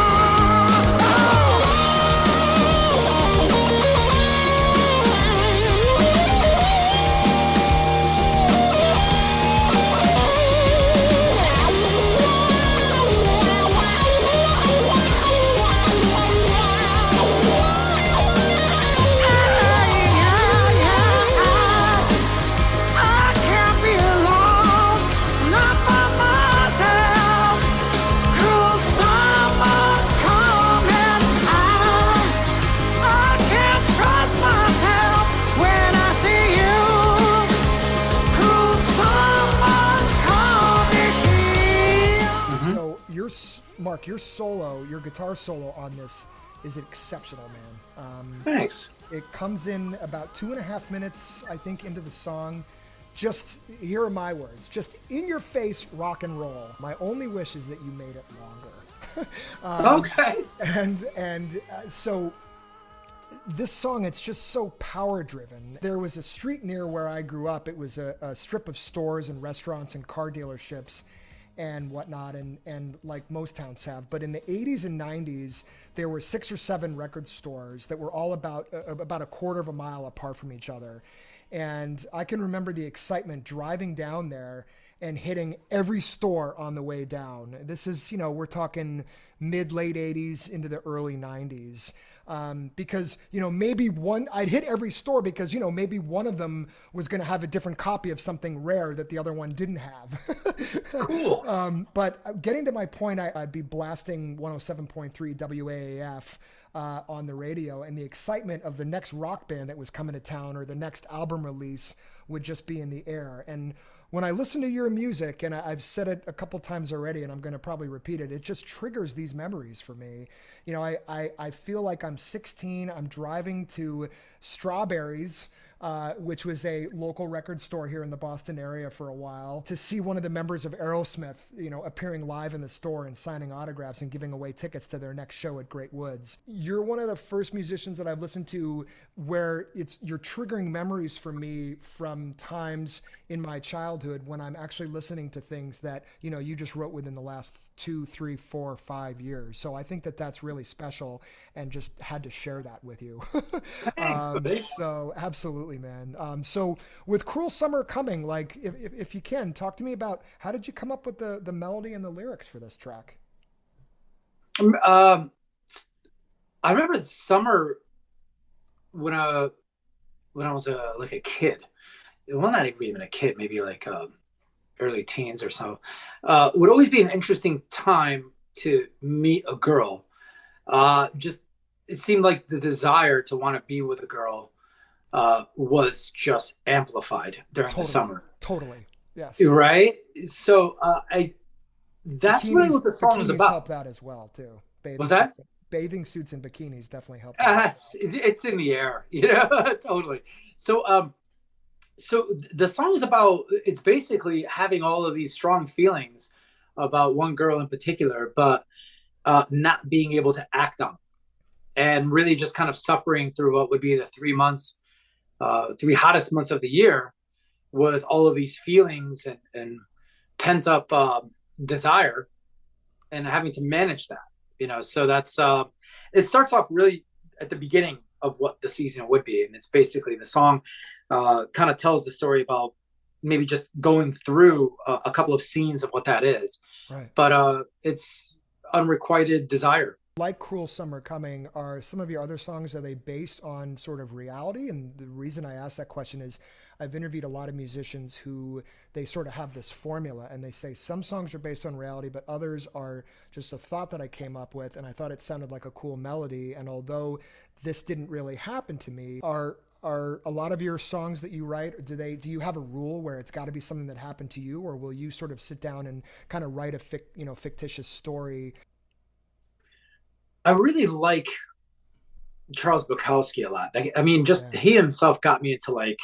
Speaker 3: I can't be alone, not by myself. Cruel summer's coming. I can't trust myself when I see you. Cruel summer's coming here.
Speaker 1: So Mark, your guitar solo on this is exceptional, man.
Speaker 2: Thanks.
Speaker 1: It comes in about 2.5 minutes, I think, into the song. Just, here are my words, just in your face rock and roll. My only wish is that you made it longer.
Speaker 2: Okay.
Speaker 1: So this song, it's just so power driven. There was a street near where I grew up. It was a strip of stores and restaurants and car dealerships and whatnot, and like most towns have. But in the 80s and 90s, there were 6 or 7 record stores that were all about a quarter of a mile apart from each other. And I can remember the excitement driving down there and hitting every store on the way down. This is, we're talking late 80s into the early 90s. Because, maybe I'd hit every store because, maybe one of them was going to have a different copy of something rare that the other one didn't have.
Speaker 2: Cool.
Speaker 1: But getting to my point, I'd be blasting 107.3 WAAF on the radio, and the excitement of the next rock band that was coming to town or the next album release would just be in the air. And when I listen to your music, and I've said it a couple times already, and I'm going to probably repeat it, it just triggers these memories for me. I feel like I'm 16, I'm driving to Strawberries, which was a local record store here in the Boston area for a while, to see one of the members of Aerosmith, appearing live in the store and signing autographs and giving away tickets to their next show at Great Woods. You're one of the first musicians that I've listened to where you're triggering memories for me from times in my childhood when I'm actually listening to things that, you just wrote within the last 2, 3, 4, 5 years. So I think that that's really special, and just had to share that with you.
Speaker 2: Thanks, buddy.
Speaker 1: So absolutely, man. So with Cruel Summer Coming, like if you can talk to me about how did you come up with the melody and the lyrics for this track?
Speaker 2: I remember the summer when I was like a kid. Well, not even a kid, maybe like early teens or so. Would always be an interesting time to meet a girl. Just it seemed like the desire to want to be with a girl was just amplified during the summer.
Speaker 1: Totally. Yes.
Speaker 2: Right. So that's really what the song is
Speaker 1: bikinis
Speaker 2: about.
Speaker 1: help that as well too.
Speaker 2: Was that?
Speaker 1: Bathing suits and bikinis definitely help.
Speaker 2: It's in the air, totally. So the song is about, it's basically having all of these strong feelings about one girl in particular, but not being able to act on it, and really just kind of suffering through what would be the 3 months, 3 hottest months of the year, with all of these feelings and pent up desire, and having to manage that. So that's it starts off really at the beginning of what the season would be, and it's basically the song kind of tells the story about maybe just going through a couple of scenes of what that is.
Speaker 1: Right.
Speaker 2: But it's unrequited desire.
Speaker 1: Like Cruel Summer Coming, are some of your other songs, are they based on sort of reality? And the reason I ask that question is I've interviewed a lot of musicians who they sort of have this formula, and they say some songs are based on reality, but others are just a thought that I came up with, and I thought it sounded like a cool melody. And although this didn't really happen to me, are a lot of your songs that you write, do you have a rule where it's got to be something that happened to you, or will you sort of sit down and kind of write a fictitious story?
Speaker 2: I really like Charles Bukowski a lot. He himself got me into like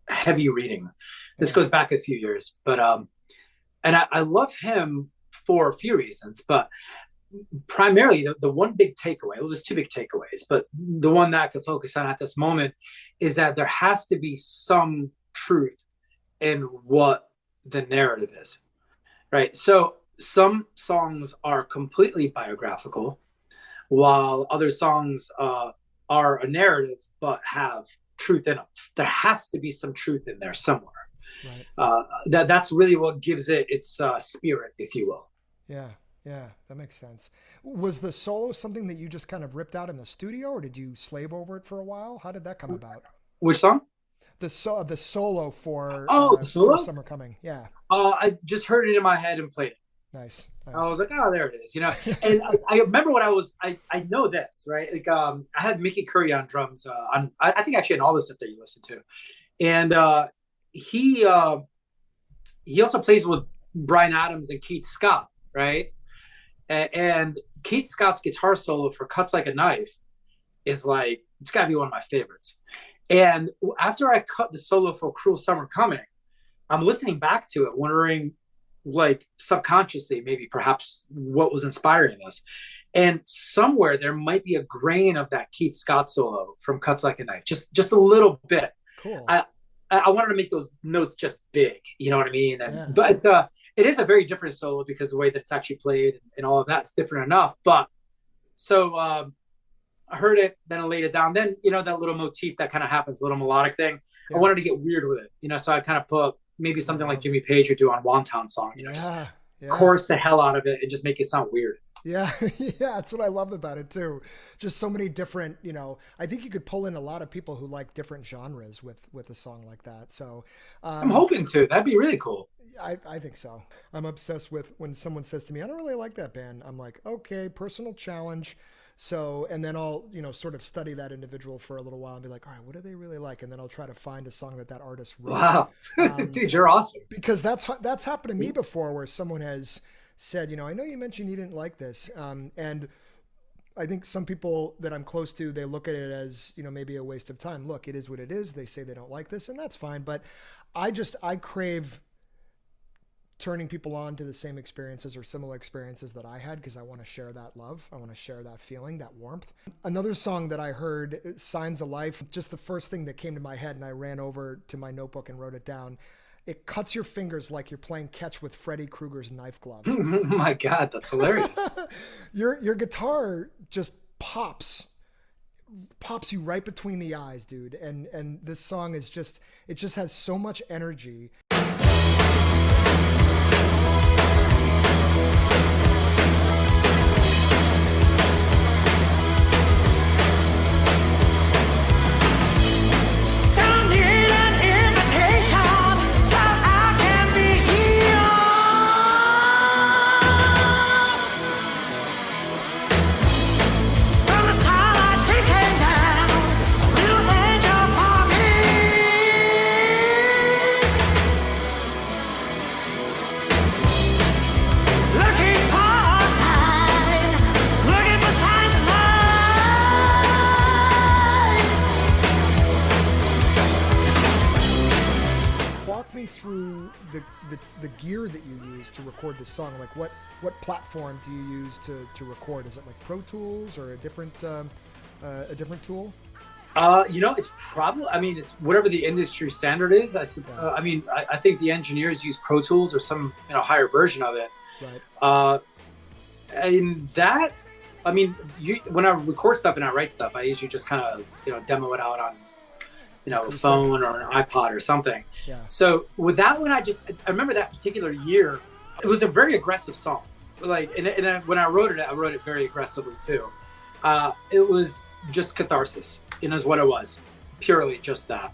Speaker 2: heavy reading. This goes back a few years, but and I love him for a few reasons, but primarily the one big takeaway, well, there's 2 big takeaways, but the one that I could focus on at this moment is that there has to be some truth in what the narrative is, right? So some songs are completely biographical, while other songs are a narrative but have truth in them. There has to be some truth in there somewhere. Right. That's really what gives it its spirit, if you will.
Speaker 1: Yeah, that makes sense. Was the solo something that you just kind of ripped out in the studio, or did you slave over it for a while? How did that come about?
Speaker 2: Which song?
Speaker 1: The solo for
Speaker 2: the solo?
Speaker 1: Summer Coming. Yeah.
Speaker 2: I just heard it in my head and played it.
Speaker 1: Nice.
Speaker 2: I was like, oh, there it is, And I remember when I know this, right? Like, I had Mickey Curry on drums I think actually on all the stuff that you listen to, and he also plays with Bryan Adams and Keith Scott, right? And Keith Scott's guitar solo for "Cuts Like a Knife" is like, it's got to be one of my favorites. And after I cut the solo for "Cruel Summer Coming," I'm listening back to it, wondering, like, subconsciously, maybe perhaps what was inspiring this. And somewhere there might be a grain of that Keith Scott solo from "Cuts Like a Knife," just a little bit.
Speaker 1: Cool.
Speaker 2: I wanted to make those notes just big, you know what I mean? But it is a very different solo because the way that it's actually played and all of that's different enough. But so I heard it, then I laid it down. Then, that little motif that kind of happens, little melodic thing. Yeah. I wanted to get weird with it, so I kind of put maybe something like Jimmy Page would do on Wonton Song, just chorus the hell out of it and just make it sound weird.
Speaker 1: Yeah, that's what I love about it too. Just so many different, I think you could pull in a lot of people who like different genres with a song like that. So
Speaker 2: I'm hoping to. That'd be really cool.
Speaker 1: I think so. I'm obsessed with when someone says to me, I don't really like that band. I'm like, okay, personal challenge. So, and then I'll, sort of study that individual for a little while and be like, all right, what do they really like? And then I'll try to find a song that artist wrote.
Speaker 2: Wow. Dude, you're awesome.
Speaker 1: Because that's happened to me before, where someone has said, I know you mentioned you didn't like this. And I think some people that I'm close to, they look at it as, maybe a waste of time. Look, it is what it is. They say they don't like this, and that's fine. But I crave turning people on to the same experiences or similar experiences that I had, because I want to share that love. I want to share that feeling, that warmth. Another song that I heard, Signs of Life, just the first thing that came to my head, and I ran over to my notebook and wrote it down. It cuts your fingers like you're playing catch with Freddy Krueger's knife glove.
Speaker 2: Oh my God, that's hilarious.
Speaker 1: Your guitar just pops you right between the eyes, dude. And this song is it just has so much energy. the gear that you use to record the song? Like what platform do you use to record? Is it like Pro Tools or a different tool?
Speaker 2: It's probably, I mean, it's whatever the industry standard is. I think the engineers use Pro Tools or some, higher version of it.
Speaker 1: Right.
Speaker 2: And that, I mean, when I record stuff and I write stuff, I usually just kind of, demo it out on, a phone or an iPod or something.
Speaker 1: Yeah.
Speaker 2: So with that one, I remember that particular year, it was a very aggressive song. Like, and when I wrote it very aggressively too. It was just catharsis, is what it was. Purely just that.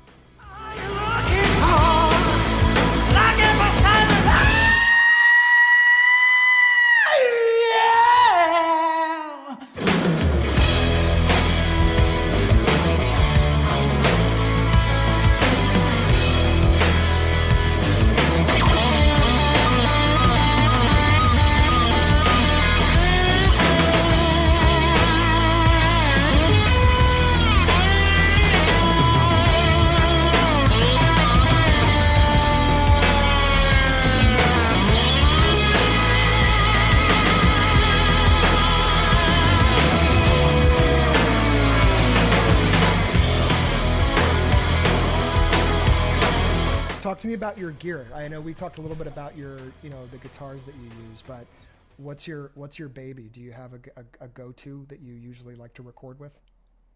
Speaker 1: Talk to me about your gear. I know we talked a little bit about your, the guitars that you use, but what's your baby? Do you have a go-to that you usually like to record with?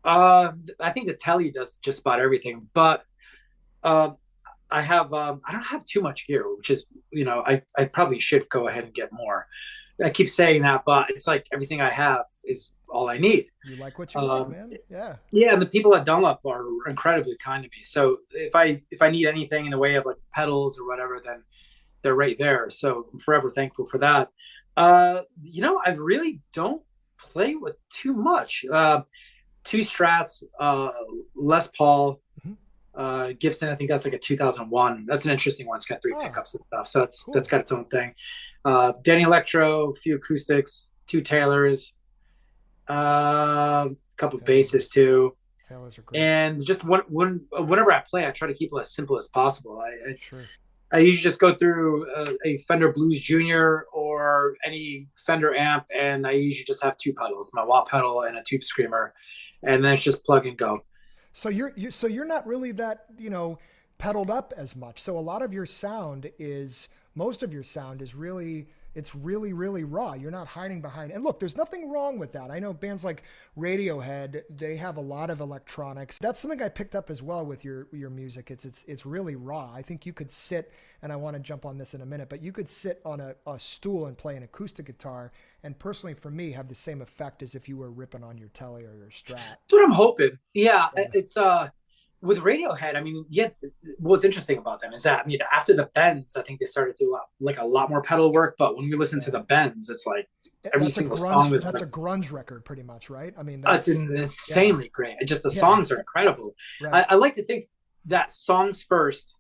Speaker 2: I think the Tele does just about everything, but I don't have too much gear, which is, I probably should go ahead and get more. I keep saying that, but it's like everything I have is all I need.
Speaker 1: You like what you like, man. Yeah.
Speaker 2: Yeah, and the people at Dunlop are incredibly kind to me. So if I need anything in the way of like pedals or whatever, then they're right there. So I'm forever thankful for that. I really don't play with too much. 2 Strats, Les Paul, Gibson. I think that's like a 2001. That's an interesting one. It's got 3 pickups and stuff. So that's got its own thing. Danny Electro, a few acoustics, 2 Taylors, a couple basses too.
Speaker 1: Taylors are great.
Speaker 2: And just whenever I play, I try to keep it as simple as possible. I usually just go through a Fender Blues Junior or any Fender amp, and I usually just have 2 pedals, my wah pedal and a tube screamer, and then it's just plug and go.
Speaker 1: So you're not really that pedaled up as much. So a lot of your sound is. Most of your sound is really raw. You're not hiding behind. And look, there's nothing wrong with that. I know bands like Radiohead, they have a lot of electronics. That's something I picked up as well with your music. It's really raw. I think you could sit, and I want to jump on this in a minute, but you could sit on a stool and play an acoustic guitar, and personally for me have the same effect as if you were ripping on your Tele or your Strat.
Speaker 2: That's what I'm hoping. Yeah. It's with Radiohead, I mean, what's interesting about them is that, after the bends, I think they started to do a lot more pedal work. But when we listen to the bends, it's like every single song is.
Speaker 1: That's a grunge record, pretty much, right? I mean,
Speaker 2: it's insanely great. Just the songs are incredible. Right. I like to think that songs first,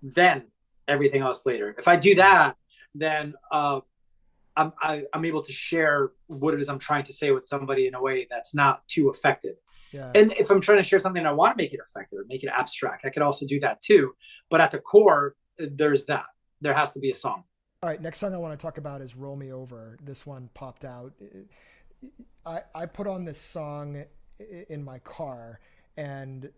Speaker 2: then everything else later. If I do that, then I'm able to share what it is I'm trying to say with somebody in a way that's not too affected.
Speaker 1: Yeah.
Speaker 2: And if I'm trying to share something, I want to make it effective, make it abstract. I could also do that too. But at the core, there's that. There has to be a song.
Speaker 1: All right. Next song I want to talk about is Roll Me Over. This one popped out. I put on this song in my car, and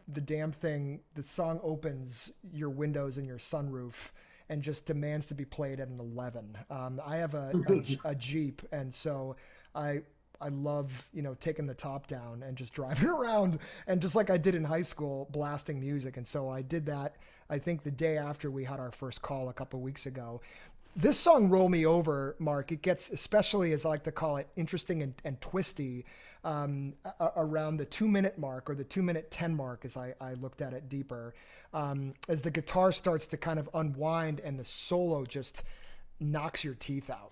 Speaker 1: the damn thing, the song opens your windows and your sunroof and just demands to be played at an 11. I have a Jeep, and so I love, taking the top down and just driving around, and just like I did in high school, blasting music. And so I did that, I think the day after we had our first call a couple of weeks ago. This song, Roll Me Over, Mark, it gets, especially as I like to call it, interesting and twisty around the 2-minute mark, or the 2-minute 10 mark, as I looked at it deeper, as the guitar starts to kind of unwind and the solo just knocks your teeth out.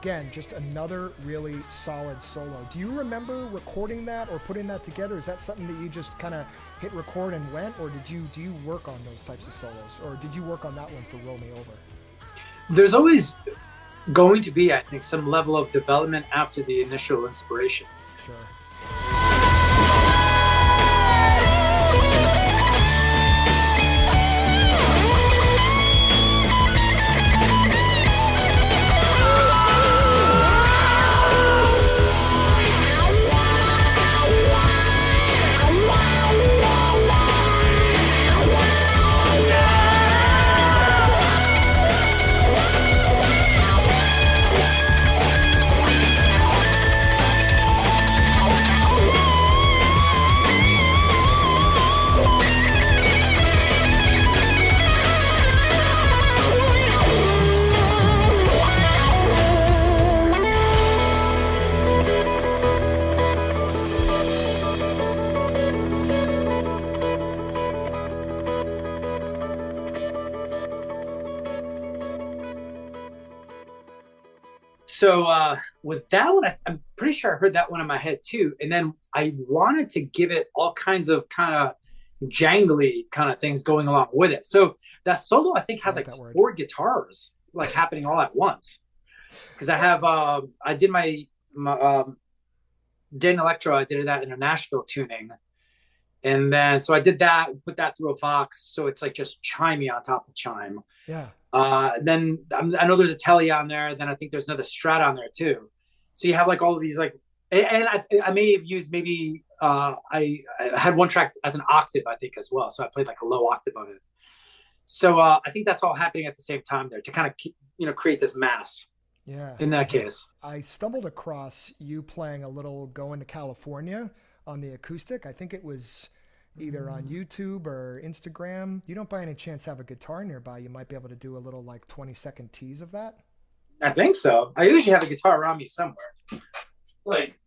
Speaker 1: again, just another really solid solo. Do you remember recording that or putting that together? Is that something that you just kind of hit record and went, or do you work on those types of solos, or did you work on that one for Roll Me Over?
Speaker 2: There's always going to be, I think, some level of development after the initial inspiration.
Speaker 1: Sure.
Speaker 2: So with that one, I'm pretty sure I heard that one in my head too. And then I wanted to give it all kinds of kind of jangly kind of things going along with it. So that solo, I think, has like 4 guitars like happening all at once. Because I have, I did my Dayton Electro, I did that in a Nashville tuning. And then, so I did that, put that through a Vox. So it's like just chimey on top of chime.
Speaker 1: Yeah.
Speaker 2: Then I know there's a Telly on there. Then I think there's another Strat on there too. So you have like all of these like, and I may have used maybe I had one track as an octave, I think, as well. So I played like a low octave of it. So I think that's all happening at the same time there to kind of create this mass.
Speaker 1: Yeah.
Speaker 2: In that case,
Speaker 1: I stumbled across you playing a little "Going to California" on the acoustic. I think it was either on YouTube or Instagram. You don't by any chance have a guitar nearby? You might be able to do a little like 20-second tease of that.
Speaker 2: I think so. I usually have a guitar around me somewhere. Like,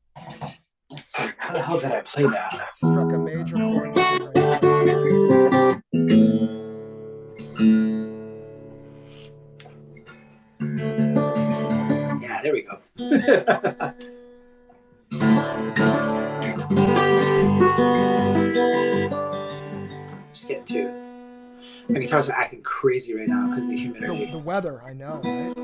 Speaker 2: let's see, how the hell did I play that?
Speaker 1: Struck a major chord.
Speaker 2: Yeah, there we go. Just getting to. My guitars are acting crazy right now because of the humidity.
Speaker 1: The weather, I know, right?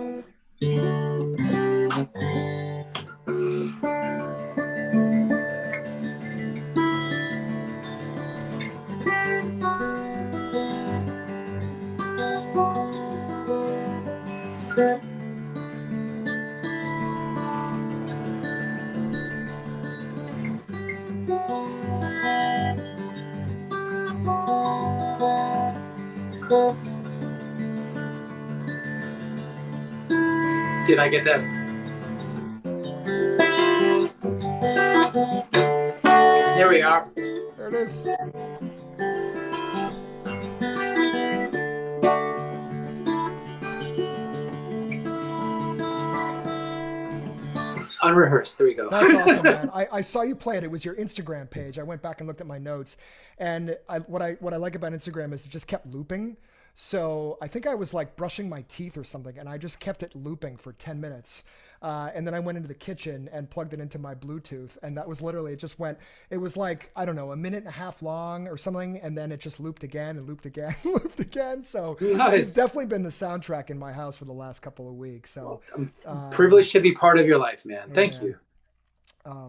Speaker 2: See if I get this. There we are.
Speaker 1: There it is.
Speaker 2: Unrehearsed. There we go.
Speaker 1: That's awesome, man. I saw you play it. It was your Instagram page. I went back and looked at my notes, and what I like about Instagram is it just kept looping. So I think I was like brushing my teeth or something, and I just kept it looping for 10 minutes. And then I went into the kitchen and plugged it into my Bluetooth, and that was literally, it was like, I don't know, 1.5 minutes long or something, and then it just looped again and looped again, looped again. So
Speaker 2: nice.
Speaker 1: It's definitely been the soundtrack in my house for the last couple of weeks. So
Speaker 2: I'm privileged to be part of your life, man. Thank you.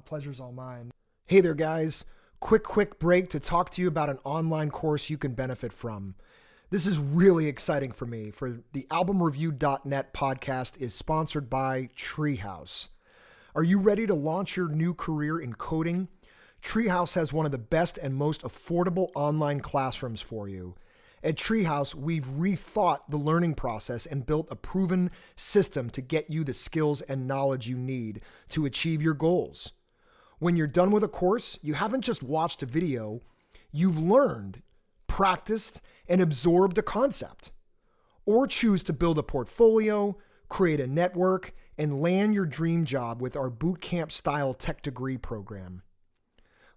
Speaker 1: Pleasure's all mine. Hey there, guys. Quick break to talk to you about an online course you can benefit from. This is really exciting for me. For the AlbumReview.net podcast is sponsored by Treehouse. Are you ready to launch your new career in coding? Treehouse has one of the best and most affordable online classrooms for you. At Treehouse, we've rethought the learning process and built a proven system to get you the skills and knowledge you need to achieve your goals. When you're done with a course, you haven't just watched a video, you've learned, practiced, and absorb the concept. Or choose to build a portfolio, create a network, and land your dream job with our bootcamp style tech degree program.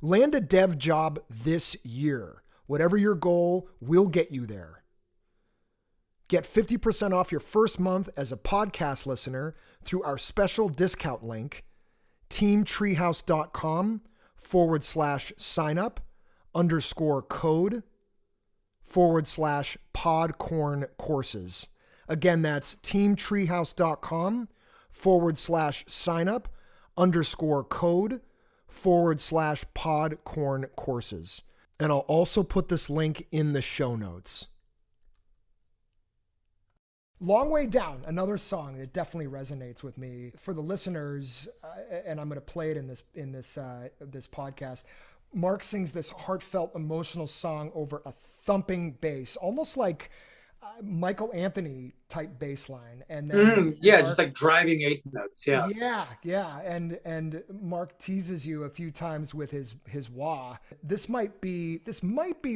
Speaker 1: Land a dev job this year. Whatever your goal, we'll get you there. Get 50% off your first month as a podcast listener through our special discount link, teamtreehouse.com/signup_code/podcorn courses. Again, that's teamtreehouse.com/signup_code/podcorn courses. And I'll also put this link in the show notes. Long Way Down, another song that definitely resonates with me. For the listeners, and I'm going to play it in this podcast. Mark sings this heartfelt, emotional song over a thumping bass, almost like Michael Anthony type bass line. And then
Speaker 2: Mark, just like driving eighth notes. Yeah.
Speaker 1: And Mark teases you a few times with his wah. This might be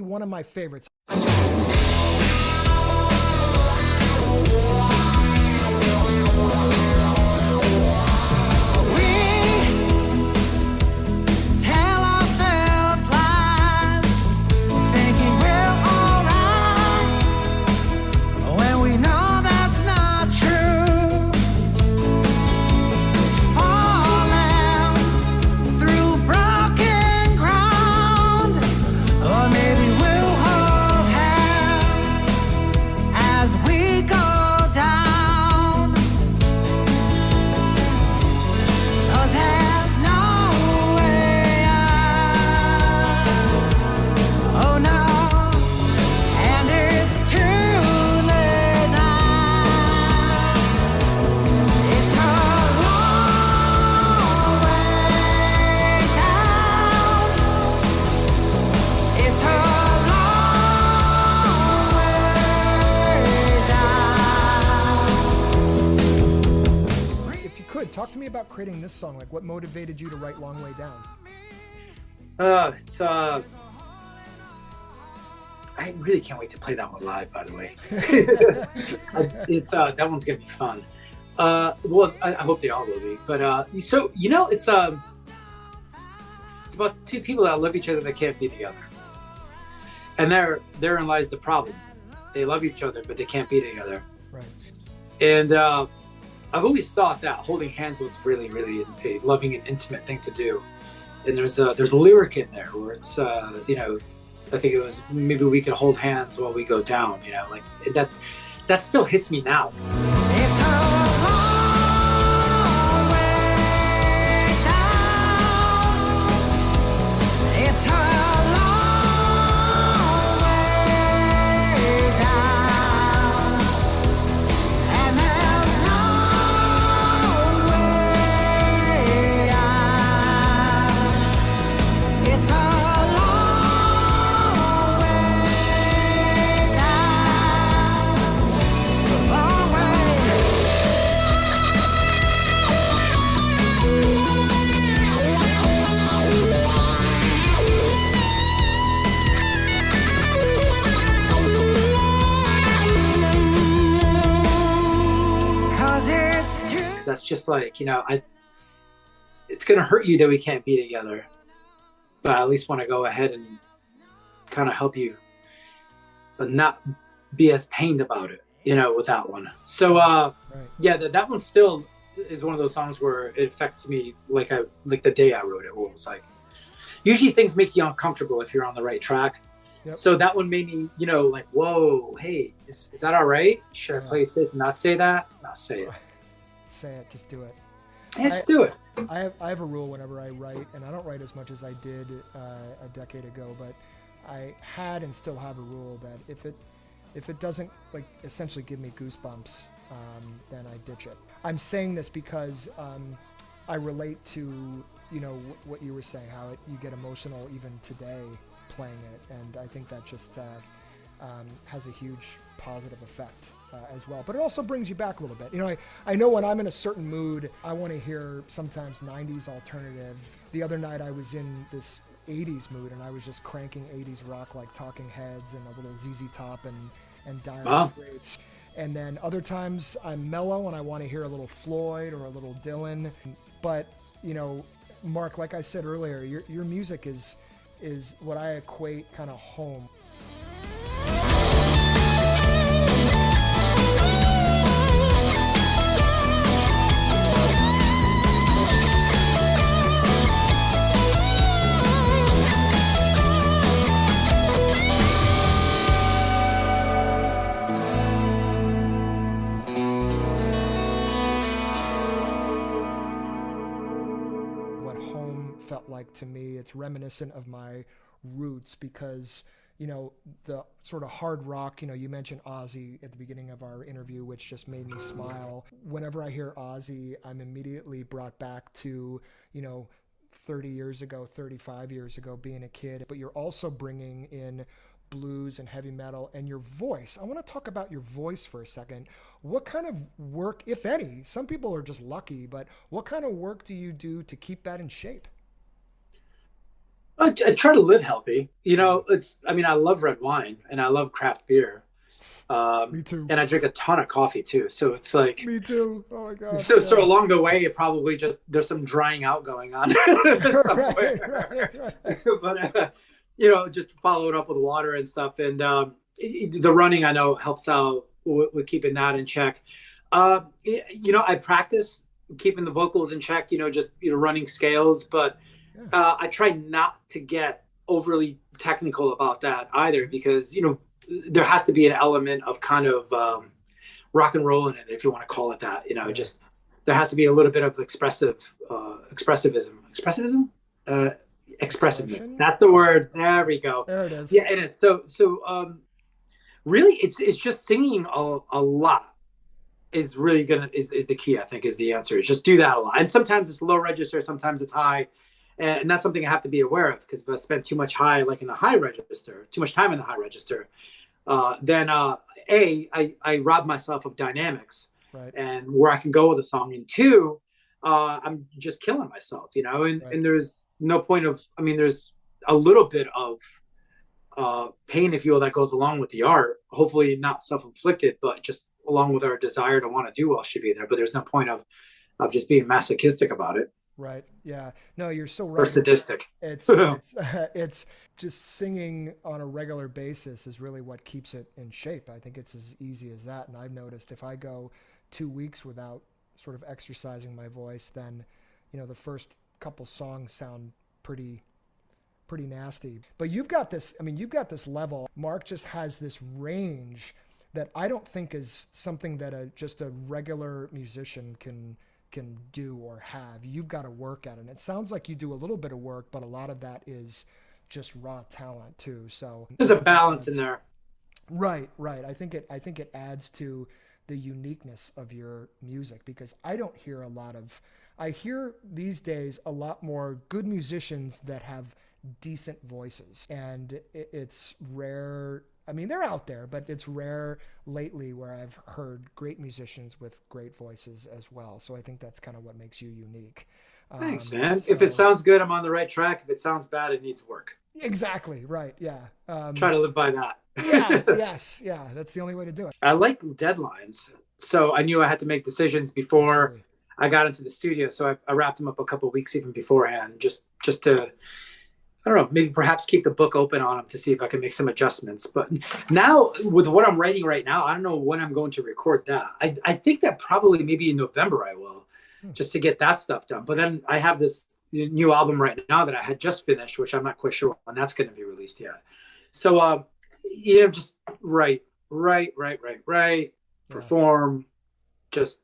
Speaker 1: one of my favorites. Talk to me about creating this song. Like, what motivated you to write Long Way Down?
Speaker 2: I really can't wait to play that one live, by the way. That one's gonna be fun. Well, I hope they all will be. But it's about two people that love each other that can't be together, and therein lies the problem. They love each other, but they can't be together.
Speaker 1: Right.
Speaker 2: And I've always thought that holding hands was really, really a loving and intimate thing to do. And there's a lyric in there where it's, I think it was maybe we could hold hands while we go down, like that still hits me now.
Speaker 3: It's a long way down. It's a long way down. And there's no way out. It's a long way down. It's a long way. Cause it's too.
Speaker 2: Because that's just like, it's going to hurt you that we can't be together. But I at least want to go ahead and kind of help you, but not be as pained about it, with that one. So,
Speaker 1: Right.
Speaker 2: yeah, that one still is one of those songs where it affects me like the day I wrote it. Where it's like, usually things make you uncomfortable if you're on the right track.
Speaker 1: Yep.
Speaker 2: So that one made me, like, whoa, hey, is that all right? Should I play it safe and not say that? Not say it.
Speaker 1: Say it, just do it.
Speaker 2: Yeah, just do it.
Speaker 1: I have a rule whenever I write, and I don't write as much as I did a decade ago, but I had and still have a rule that if it doesn't like essentially give me goosebumps, then I ditch it. I'm saying this because I relate to what you were saying, how you get emotional even today playing it, and I think that just has a huge positive effect as well. But it also brings you back a little bit. I know when I'm in a certain mood, I want to hear sometimes 90s alternative. The other night I was in this 80s mood, and I was just cranking 80s rock like Talking Heads and a little ZZ Top and Dire Straits. And then other times I'm mellow and I want to hear a little Floyd or a little Dylan. But, Mark, like I said earlier, your music is what I equate kind of home. like to me. It's reminiscent of my roots because, you know, the sort of hard rock, you know, you mentioned Ozzy at the beginning of our interview, which just made me smile. Whenever I hear Ozzy, I'm immediately brought back to, you know, 30 years ago, 35 years ago, being a kid. But you're also bringing in blues and heavy metal and your voice. I want to talk about your voice for a second. What kind of work, if any, some people are just lucky, but what kind of work do you do to keep that in shape?
Speaker 4: I try to live healthy. You know, I love red wine and I love craft beer.
Speaker 1: Me too.
Speaker 4: And I drink a ton of coffee too. So it's like,
Speaker 1: Me too. Oh my God.
Speaker 4: So along the way, it probably just, there's some drying out going on somewhere.
Speaker 1: Right.
Speaker 4: But, you know, just follow it up with water and stuff. And the running, I know, helps out with keeping that in check. You know, I practice keeping the vocals in check, you know, just, you know, running scales, but I try not to get overly technical about that either, because, you know, there has to be an element of kind of rock and roll in it, if you want to call it that. You know, just there has to be a little bit of expressiveness. That's the word. There we go.
Speaker 1: There it is.
Speaker 4: Yeah, and it's so really, it's just singing a lot is really is the key. I think is the answer. Just do that a lot, and sometimes it's low register, sometimes it's high. And that's something I have to be aware of, because if I spend too much time in the high register, then I rob myself of dynamics,
Speaker 1: right,
Speaker 4: and where I can go with a song. And two, I'm just killing myself, you know, and there's no point of, I mean, there's a little bit of pain, if you will, that goes along with the art, hopefully not self-inflicted, but just along with our desire to want to do well should be there. But there's no point of just being masochistic about it.
Speaker 1: Right. Yeah. No, you're so right.
Speaker 4: Or sadistic.
Speaker 1: It's just singing on a regular basis is really what keeps it in shape. I think it's as easy as that. And I've noticed if I go 2 weeks without sort of exercising my voice, then, you know, the first couple songs sound pretty nasty. But you've got this level. Mark just has this range that I don't think is something that just a regular musician can do or have. You've got to work at it. And it sounds like you do a little bit of work, but a lot of that is just raw talent too. So
Speaker 4: there's a balance in there.
Speaker 1: Right. I think it adds to the uniqueness of your music, because I hear these days a lot more good musicians that have decent voices, and it's rare. I mean, they're out there, but it's rare lately where I've heard great musicians with great voices as well. So I think that's kind of what makes you unique.
Speaker 4: Thanks, man. If it sounds good, I'm on the right track. If it sounds bad, it needs work.
Speaker 1: Exactly. Right. Yeah.
Speaker 4: Try to live by that.
Speaker 1: Yeah. Yes. Yeah. That's the only way to do it.
Speaker 4: I like deadlines. So I knew I had to make decisions before
Speaker 1: Absolutely.
Speaker 4: I got into the studio. So I wrapped them up a couple of weeks even beforehand, just to, I don't know, maybe perhaps keep the book open on them to see if I can make some adjustments. But now with what I'm writing right now, I don't know when I'm going to record that. I think that probably maybe in November I will, just to get that stuff done. But then I have this new album right now that I had just finished, which I'm not quite sure when that's going to be released yet. So, you know, just write, perform, just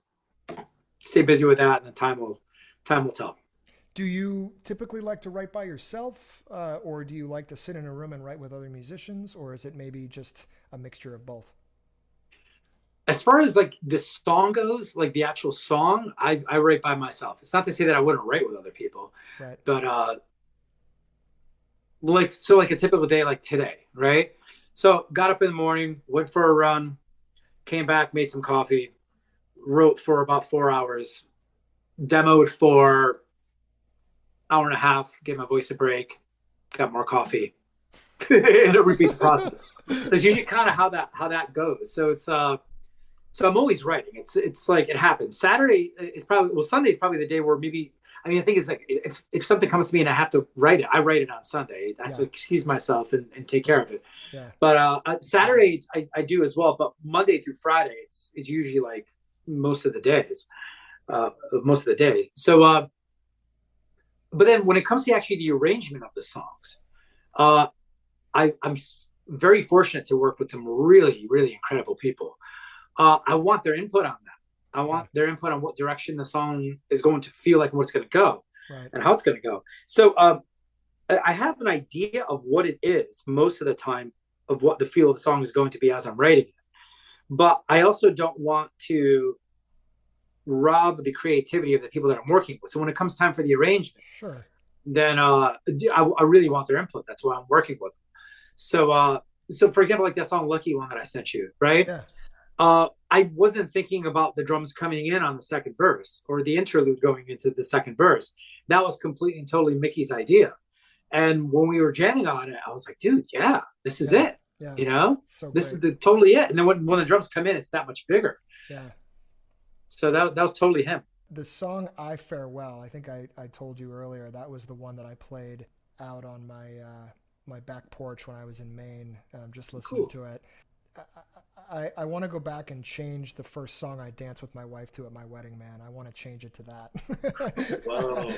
Speaker 4: stay busy with that, and the time will tell.
Speaker 1: Do you typically like to write by yourself, or do you like to sit in a room and write with other musicians, or is it maybe just a mixture of both?
Speaker 4: As far as like the song goes, like the actual song, I write by myself. It's not to say that I wouldn't write with other people,
Speaker 1: right?
Speaker 4: But like a typical day like today, right? So got up in the morning, went for a run, came back, made some coffee, wrote for about 4 hours, demoed for hour and a half, gave my voice a break, got more coffee, and I repeat the process. So it's usually kind of how that goes. So it's so I'm always writing. It's like it happens. Saturday is Sunday is probably the day where maybe, I mean, the thing is, like, if something comes to me and I have to write it, I write it on Sunday. I have to excuse myself and take care of it.
Speaker 1: Yeah.
Speaker 4: But Saturday I do as well. But Monday through Friday, it's usually like most of the days, most of the day. So, but then when it comes to actually the arrangement of the songs, I'm very fortunate to work with some really, really incredible people. I want their input on that. I want their input on what direction the song is going to feel like and what it's going to go,
Speaker 1: right,
Speaker 4: and how it's going to go. So I have an idea of what it is most of the time, of what the feel of the song is going to be as I'm writing it. But I also don't want to rob the creativity of the people that I'm working with. So when it comes time for the arrangement,
Speaker 1: Sure.
Speaker 4: then I really want their input. That's why I'm working with them. So for example, like that song "Lucky One" that I sent you, right?
Speaker 1: Yeah.
Speaker 4: I wasn't thinking about the drums coming in on the second verse or the interlude going into the second verse. That was completely and totally Mickey's idea. And when we were jamming on it, I was like, dude, yeah, this is it.
Speaker 1: Yeah.
Speaker 4: You know,
Speaker 1: So
Speaker 4: this
Speaker 1: great.
Speaker 4: is totally it. And then when the drums come in, it's that much bigger.
Speaker 1: Yeah.
Speaker 4: So that was totally him.
Speaker 1: The song "I Farewell," I think I told you earlier, that was the one that I played out on my back porch when I was in Maine, just listening to it. I want to go back and change the first song I danced with my wife to at my wedding, man. I want to change it to that.
Speaker 4: Whoa.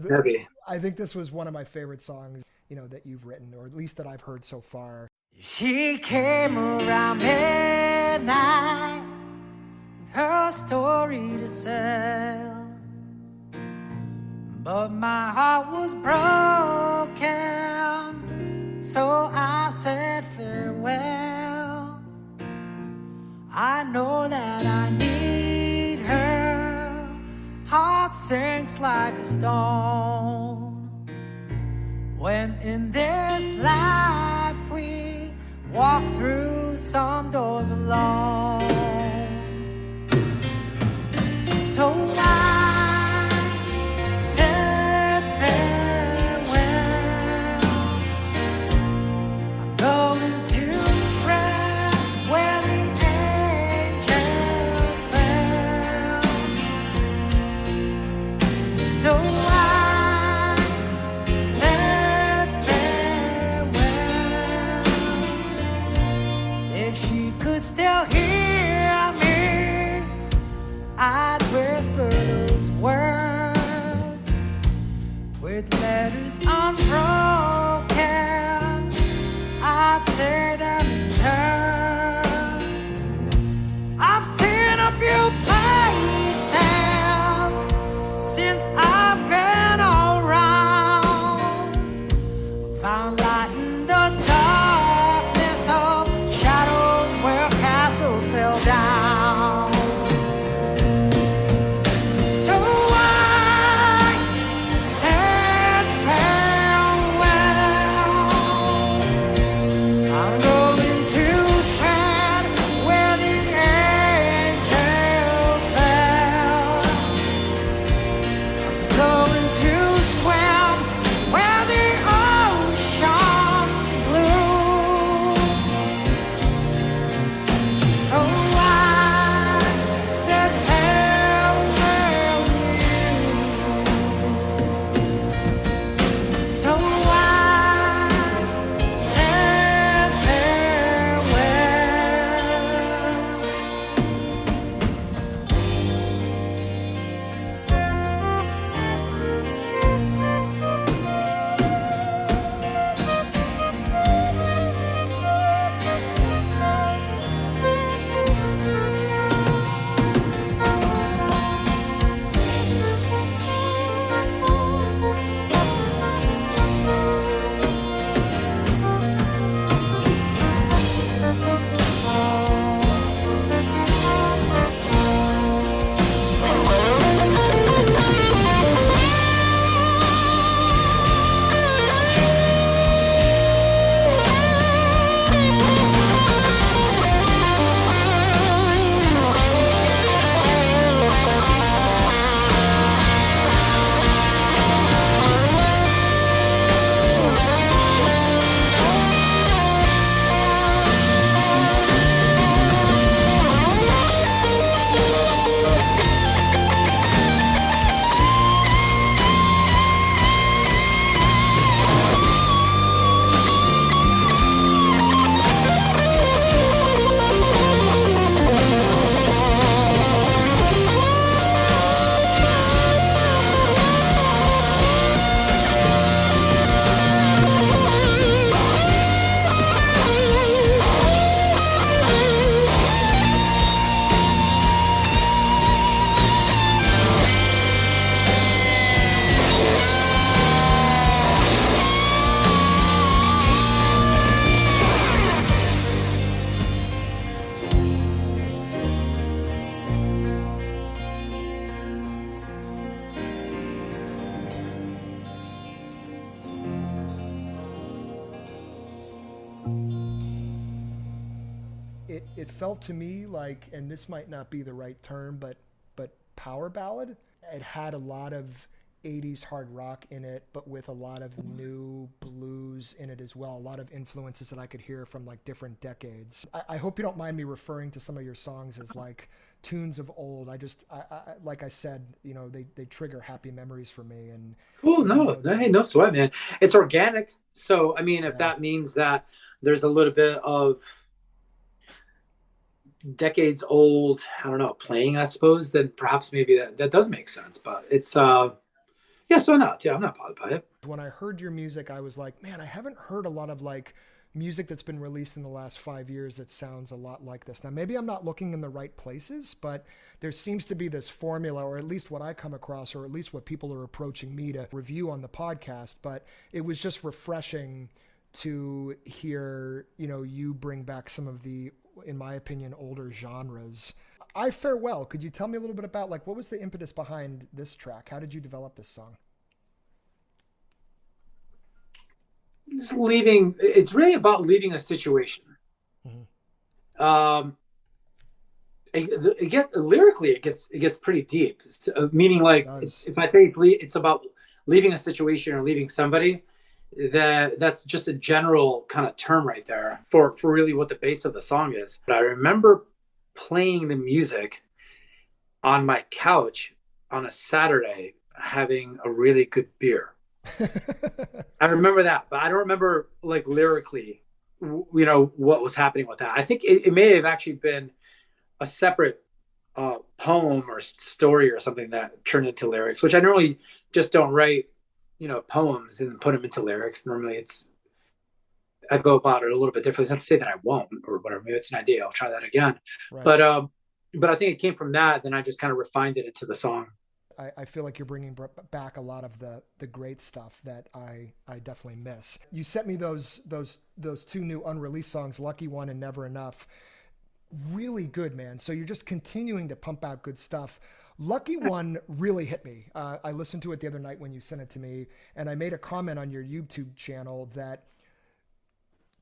Speaker 4: Heavy.
Speaker 1: I think this was one of my favorite songs, that you've written, or at least that I've heard so far.
Speaker 3: She came around midnight with her story to sell, but my heart was broken, so I said farewell. I know that I need her, heart sinks like a stone. When in this life we walk through some doors alone. So I said farewell. I'm going to tread where the angels fell. So I said farewell. If she could still hear
Speaker 1: it felt to me like, and this might not be the right term, but power ballad. It had a lot of 80s hard rock in it, but with a lot of new blues in it as well. A lot of influences that I could hear from like different decades. I hope you don't mind me referring to some of your songs as like tunes of old. I like I said, you know, they trigger happy memories for me. And
Speaker 4: cool. Hey, no sweat, man. It's organic. So, I mean, if that means that there's a little bit of decades old, I don't know, playing, I suppose, then perhaps maybe that does make sense. But it's, I'm not bothered by it.
Speaker 1: When I heard your music, I was like, man, I haven't heard a lot of like music that's been released in the last 5 years that sounds a lot like this. Now, maybe I'm not looking in the right places, but there seems to be this formula, or at least what I come across, or at least what people are approaching me to review on the podcast. But it was just refreshing to hear, you know, you bring back some of the, in my opinion, older genres. I Farewell. Could you tell me a little bit about, like, what was the impetus behind this track? How did you develop this song?
Speaker 4: Just leaving. It's really about leaving a situation. Mm-hmm. Lyrically, it gets pretty deep. Meaning, like, if I say it's about leaving a situation or leaving somebody, that's just a general kind of term right there for really what the base of the song is. But I remember playing the music on my couch on a Saturday, having a really good beer. I remember that, but I don't remember like lyrically, you know, what was happening with that. I think it may have actually been a separate poem or story or something that turned into lyrics, which I normally just don't write, you know, poems and put them into lyrics. Normally I go about it a little bit differently. It's not to say that I won't or whatever. Maybe it's an idea. I'll try that again. Right. But I think it came from that. Then I just kind of refined it into the song.
Speaker 1: I feel like you're bringing back a lot of the great stuff that I definitely miss. You sent me those two new unreleased songs, Lucky One and Never Enough. Really good, man. So you're just continuing to pump out good stuff. Lucky One really hit me. I listened to it the other night when you sent it to me, and I made a comment on your YouTube channel that,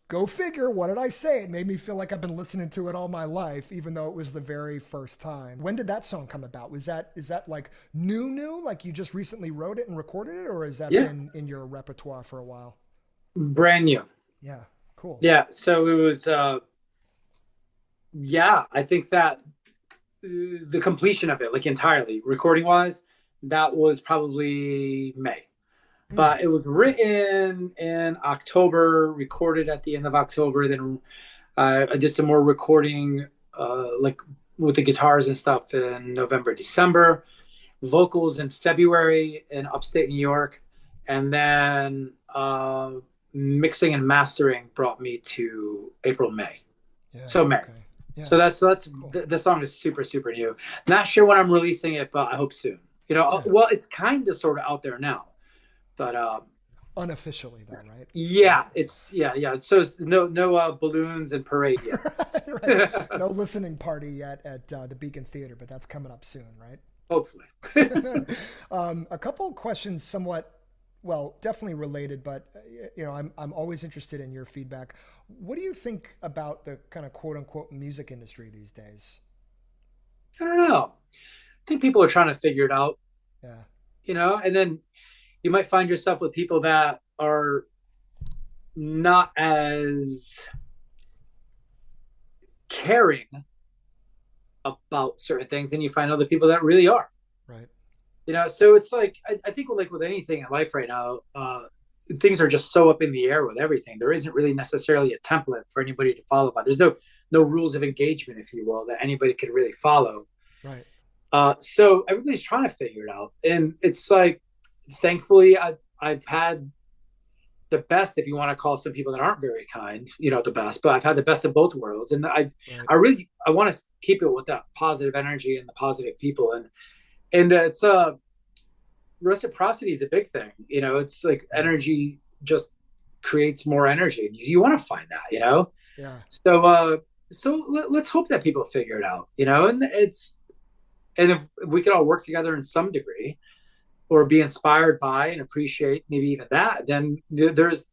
Speaker 1: go figure, what did I say? It made me feel like I've been listening to it all my life, even though it was the very first time. When did that song come about? Is that like new, like you just recently wrote it and recorded it, or has that been in your repertoire for a while?
Speaker 4: Brand new.
Speaker 1: Yeah, cool.
Speaker 4: Yeah, so it was, I think that the completion of it, like entirely, recording-wise, that was probably May. But it was written in October, recorded at the end of October. Then I did some more recording, like with the guitars and stuff in November, December. Vocals in February in upstate New York. And then mixing and mastering brought me to April, May. Yeah, so May. Okay. Yeah. So that's cool. The song is super, super new. Not sure when I'm releasing it, but I hope soon. You know, well, it's kind of sort of out there now. But
Speaker 1: unofficially though, right?
Speaker 4: Yeah, it's So it's no balloons and parade yet.
Speaker 1: Right. No listening party yet at the Beacon Theater, but that's coming up soon, right?
Speaker 4: Hopefully.
Speaker 1: A couple of questions, somewhat, well, definitely related, but you know, I'm always interested in your feedback. What do you think about the kind of quote unquote music industry these days?
Speaker 4: I don't know. I think people are trying to figure it out.
Speaker 1: Yeah.
Speaker 4: You know, and then you might find yourself with people that are not as caring about certain things, and you find other people that really are.
Speaker 1: Right.
Speaker 4: You know, so it's like, I think like with anything in life right now, things are just so up in the air with everything. There isn't really necessarily a template for anybody to follow by. There's no rules of engagement, if you will, that anybody could really follow.
Speaker 1: Right.
Speaker 4: So everybody's trying to figure it out. And it's like, thankfully, I've had the best, if you want to call some people that aren't very kind, you know, the best, but I've had the best of both worlds. And I want to keep it with that positive energy and the positive people. And it's reciprocity is a big thing. You know, it's like energy just creates more energy. You want to find that, you know?
Speaker 1: Yeah.
Speaker 4: So let's hope that people figure it out, you know, and if we could all work together in some degree, or be inspired by and appreciate maybe even that, then there's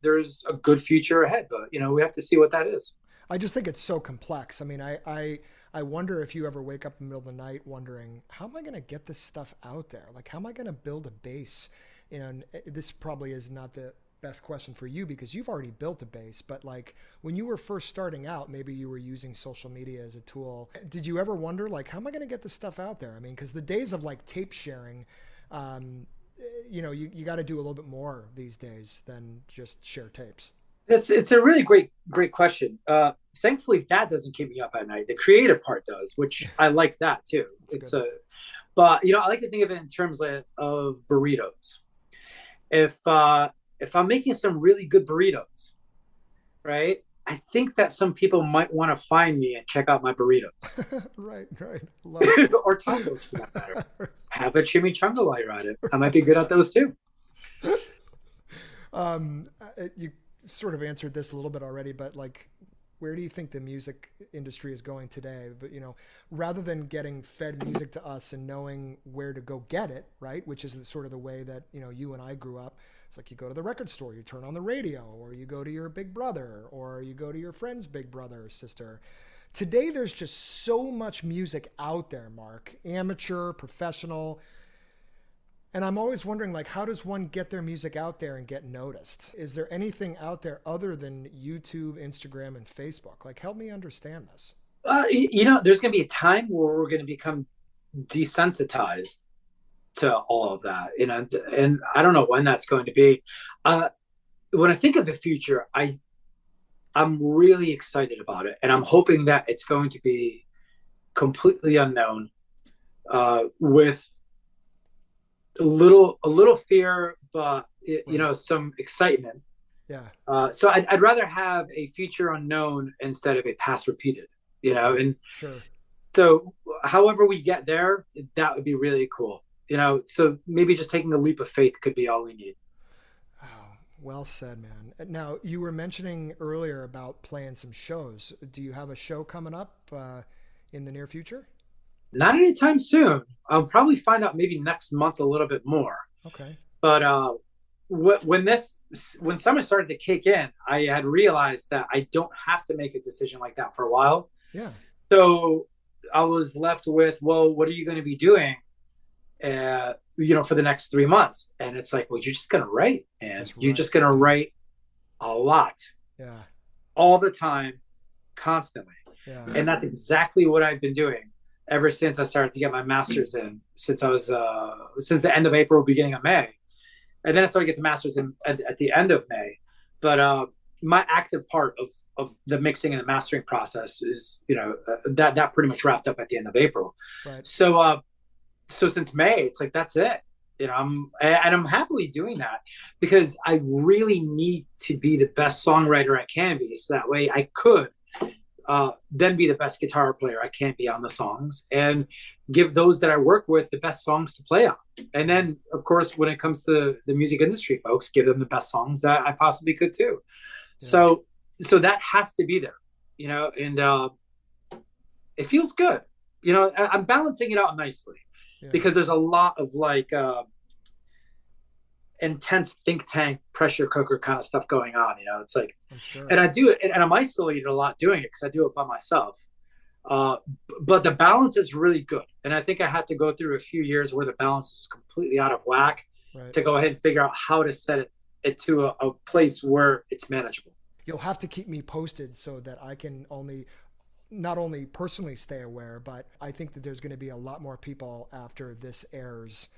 Speaker 4: a good future ahead. But, you know, we have to see what that is.
Speaker 1: I just think it's so complex. I mean, I wonder if you ever wake up in the middle of the night wondering, how am I going to get this stuff out there? Like, how am I going to build a base? You know, and this probably is not the best question for you because you've already built a base, but like when you were first starting out, maybe you were using social media as a tool. Did you ever wonder, like, how am I going to get this stuff out there? I mean, because the days of like tape sharing, you know, you got to do a little bit more these days than just share tapes.
Speaker 4: It's a really great question. Thankfully, that doesn't keep me up at night. The creative part does, which I like that too. But you know, I like to think of it in terms of burritos. If I'm making some really good burritos, right? I think that some people might want to find me and check out my burritos.
Speaker 1: Right. Love it.
Speaker 4: Or tacos for that matter. Have a chimichanga while you're at it. I might be good at those too.
Speaker 1: You sort of answered this a little bit already, but like, where do you think the music industry is going today? But, you know, rather than getting fed music to us and knowing where to go get it, right? Which is sort of the way that, you know, you and I grew up. It's like you go to the record store, you turn on the radio, or you go to your big brother, or you go to your friend's big brother or sister. Today, there's just so much music out there, Mark, amateur, professional. And I'm always wondering, like, how does one get their music out there and get noticed? Is there anything out there other than YouTube, Instagram, and Facebook? Like, help me understand this.
Speaker 4: You know, there's going to be a time where we're going to become desensitized to all of that, you know, and I don't know when that's going to be. When I think of the future, I'm really excited about it, and I'm hoping that it's going to be completely unknown, with a little fear, but you know, some excitement.
Speaker 1: Yeah.
Speaker 4: So I'd rather have a future unknown instead of a past repeated, you know, and
Speaker 1: sure.
Speaker 4: So however we get there, that would be really cool. You know, so maybe just taking a leap of faith could be all we need.
Speaker 1: Oh, well said, man. Now, you were mentioning earlier about playing some shows. Do you have a show coming up in the near future?
Speaker 4: Not anytime soon. I'll probably find out maybe next month a little bit more.
Speaker 1: Okay.
Speaker 4: But when summer started to kick in, I had realized that I don't have to make a decision like that for a while.
Speaker 1: Yeah.
Speaker 4: So I was left with, well, what are you going to be doing? You know, for the next 3 months. And it's like, well, you're just going to write, and you're just going to write a lot.
Speaker 1: Yeah.
Speaker 4: All the time, constantly.
Speaker 1: Yeah.
Speaker 4: And that's exactly what I've been doing ever since I started to get my master's in, since the end of April, beginning of May. And then I started to get the master's in at the end of May. But my active part of the mixing and the mastering process is, you know, that pretty much wrapped up at the end of April.
Speaker 1: Right.
Speaker 4: So since May, it's like, that's it. You know, I'm happily doing that because I really need to be the best songwriter I can be. So that way I could then be the best guitar player I can be on the songs and give those that I work with the best songs to play on. And then, of course, when it comes to the music industry folks, give them the best songs that I possibly could too. Yeah. So that has to be there, you know, and it feels good. You know, I'm balancing it out nicely. Yeah. Because there's a lot of like intense think tank pressure cooker kind of stuff going on, you know. It's like, sure. And I do it, and I'm isolated a lot doing it because I do it by myself. But the balance is really good, and I think I had to go through a few years where the balance is completely out of whack, right, to go ahead and figure out how to set it to a place where it's manageable.
Speaker 1: You'll have to keep me posted so that I can not only personally stay aware, but I think that there's going to be a lot more people after this airs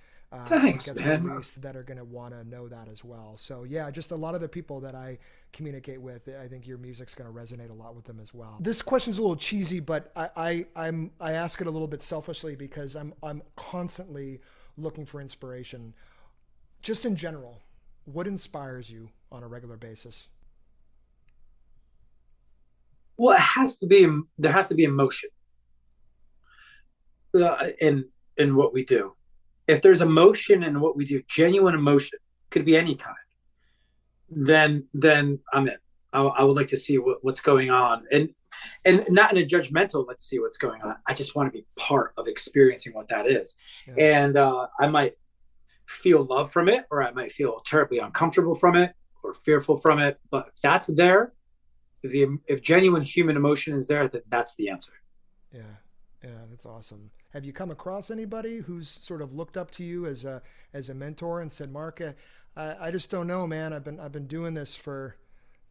Speaker 4: Thanks, man.
Speaker 1: released that are going to want to know that as well. So yeah, just a lot of the people that I communicate with, I think your music's going to resonate a lot with them as well. This question's a little cheesy, but I ask it a little bit selfishly because I'm constantly looking for inspiration. Just in general, what inspires you on a regular basis?
Speaker 4: Well, there has to be emotion in what we do. If there's emotion in what we do, genuine emotion, could be any kind, then I'm in. I would like to see what's going on, and not in a judgmental, let's see what's going on. I just want to be part of experiencing what that is. Yeah. And I might feel love from it, or I might feel terribly uncomfortable from it or fearful from it. But if that's there, if genuine human emotion is there, then that's the answer.
Speaker 1: Yeah. Yeah, that's awesome. Have you come across anybody who's sort of looked up to you as a mentor and said, Mark, I just don't know, man. I've been doing this for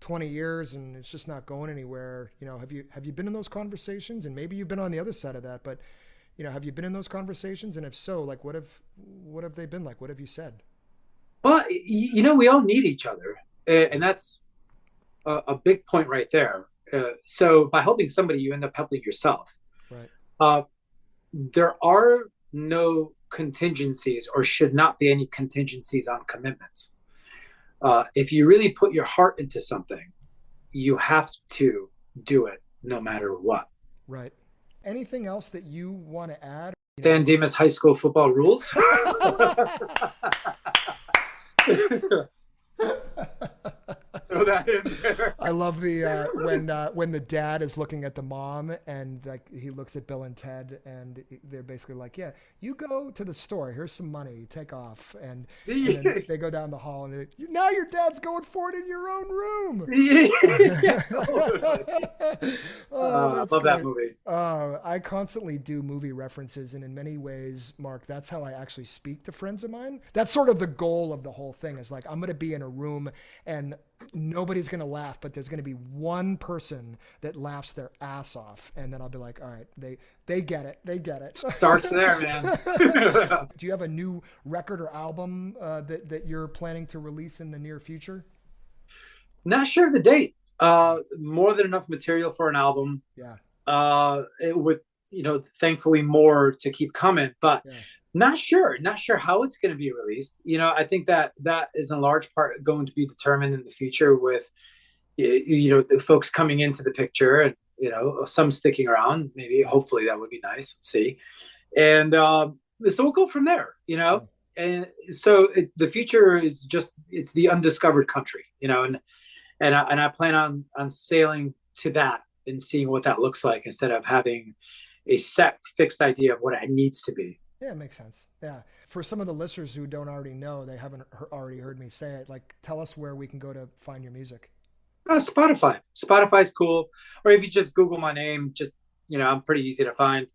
Speaker 1: 20 years and it's just not going anywhere. You know, have you been in those conversations? And maybe you've been on the other side of that, but you know, have you been in those conversations? And if so, like what have they been like? What have you said?
Speaker 4: Well, you know, we all need each other, and that's a big point right there. So by helping somebody, you end up helping yourself.
Speaker 1: Right.
Speaker 4: There are no contingencies, or should not be any contingencies on commitments. If you really put your heart into something, you have to do it no matter what.
Speaker 1: Right. Anything else that you want to add?
Speaker 4: San Dimas High School football rules. Throw that in there.
Speaker 1: I love the when the dad is looking at the mom and like he looks at Bill and Ted and they're basically like, yeah, you go to the store, here's some money, take off, and then they go down the hall and now your dad's going for it in your own room.
Speaker 4: Yeah, I love that movie.
Speaker 1: I constantly do movie references, and in many ways, Mark, that's how I actually speak to friends of mine. That's sort of the goal of the whole thing, is like, I'm going to be in a room and nobody's going to laugh, but there's going to be one person that laughs their ass off. And then I'll be like, all right, they get it. They get it.
Speaker 4: Starts there, man.
Speaker 1: Do you have a new record or album that you're planning to release in the near future?
Speaker 4: Not sure of the date. More than enough material for an album.
Speaker 1: Yeah.
Speaker 4: With, you know, thankfully more to keep coming, but
Speaker 1: yeah.
Speaker 4: Not sure how it's going to be released. You know, I think that is in large part going to be determined in the future with, you know, the folks coming into the picture and, you know, some sticking around, maybe, hopefully that would be nice. Let's see. And so we'll go from there, you know? And so the future is just, it's the undiscovered country, you know, and I plan on sailing to that and seeing what that looks like instead of having a set fixed idea of what it needs to be.
Speaker 1: Yeah, it makes sense. Yeah. For some of the listeners who don't already know, they haven't already heard me say it, like, tell us where we can go to find your music.
Speaker 4: Spotify. Spotify's cool. Or if you just Google my name, just, you know, I'm pretty easy to find.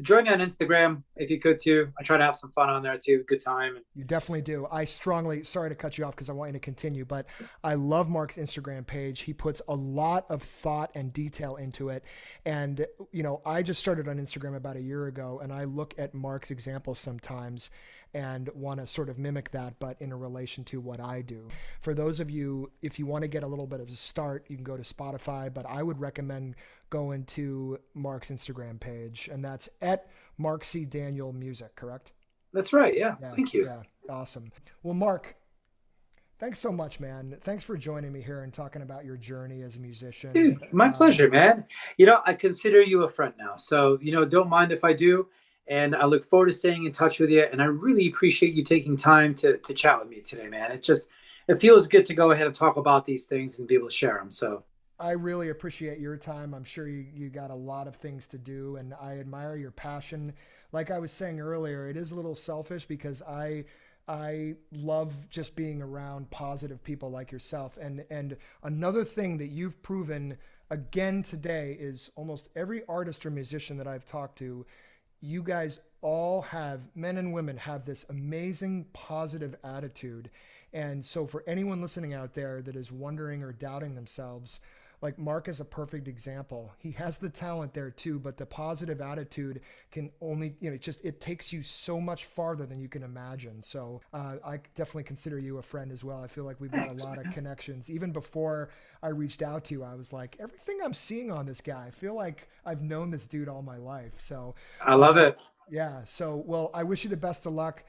Speaker 4: Join me on Instagram if you could too. I try to have some fun on there too. Good time.
Speaker 1: You definitely do. Sorry to cut you off because I want you to continue, but I love Mark's Instagram page. He puts a lot of thought and detail into it. And, you know, I just started on Instagram about a year ago, and I look at Mark's examples sometimes and want to sort of mimic that, but in a relation to what I do. For those of you, if you want to get a little bit of a start, you can go to Spotify, but I would recommend going to Mark's Instagram page, and that's at Mark C. Daniel Music, correct?
Speaker 4: That's right. Yeah. Thank you.
Speaker 1: Yeah. Awesome. Well, Mark, thanks so much, man. Thanks for joining me here and talking about your journey as a musician.
Speaker 4: Dude, my pleasure, man. You know, I consider you a friend now, so, you know, don't mind if I do. And I look forward to staying in touch with you. And I really appreciate you taking time to chat with me today, man. It feels good to go ahead and talk about these things and be able to share them. So
Speaker 1: I really appreciate your time. I'm sure you got a lot of things to do, and I admire your passion. Like I was saying earlier, it is a little selfish because I love just being around positive people like yourself. And another thing that you've proven again today is almost every artist or musician that I've talked to, you guys all have, men and women, have this amazing positive attitude. And so for anyone listening out there that is wondering or doubting themselves, like Mark is a perfect example. He has the talent there too, but the positive attitude can only, you know, it takes you so much farther than you can imagine. So I definitely consider you a friend as well. I feel like we've got a lot of connections. Even before I reached out to you, I was like, everything I'm seeing on this guy, I feel like I've known this dude all my life. So
Speaker 4: I love it.
Speaker 1: Yeah. So, well, I wish you the best of luck.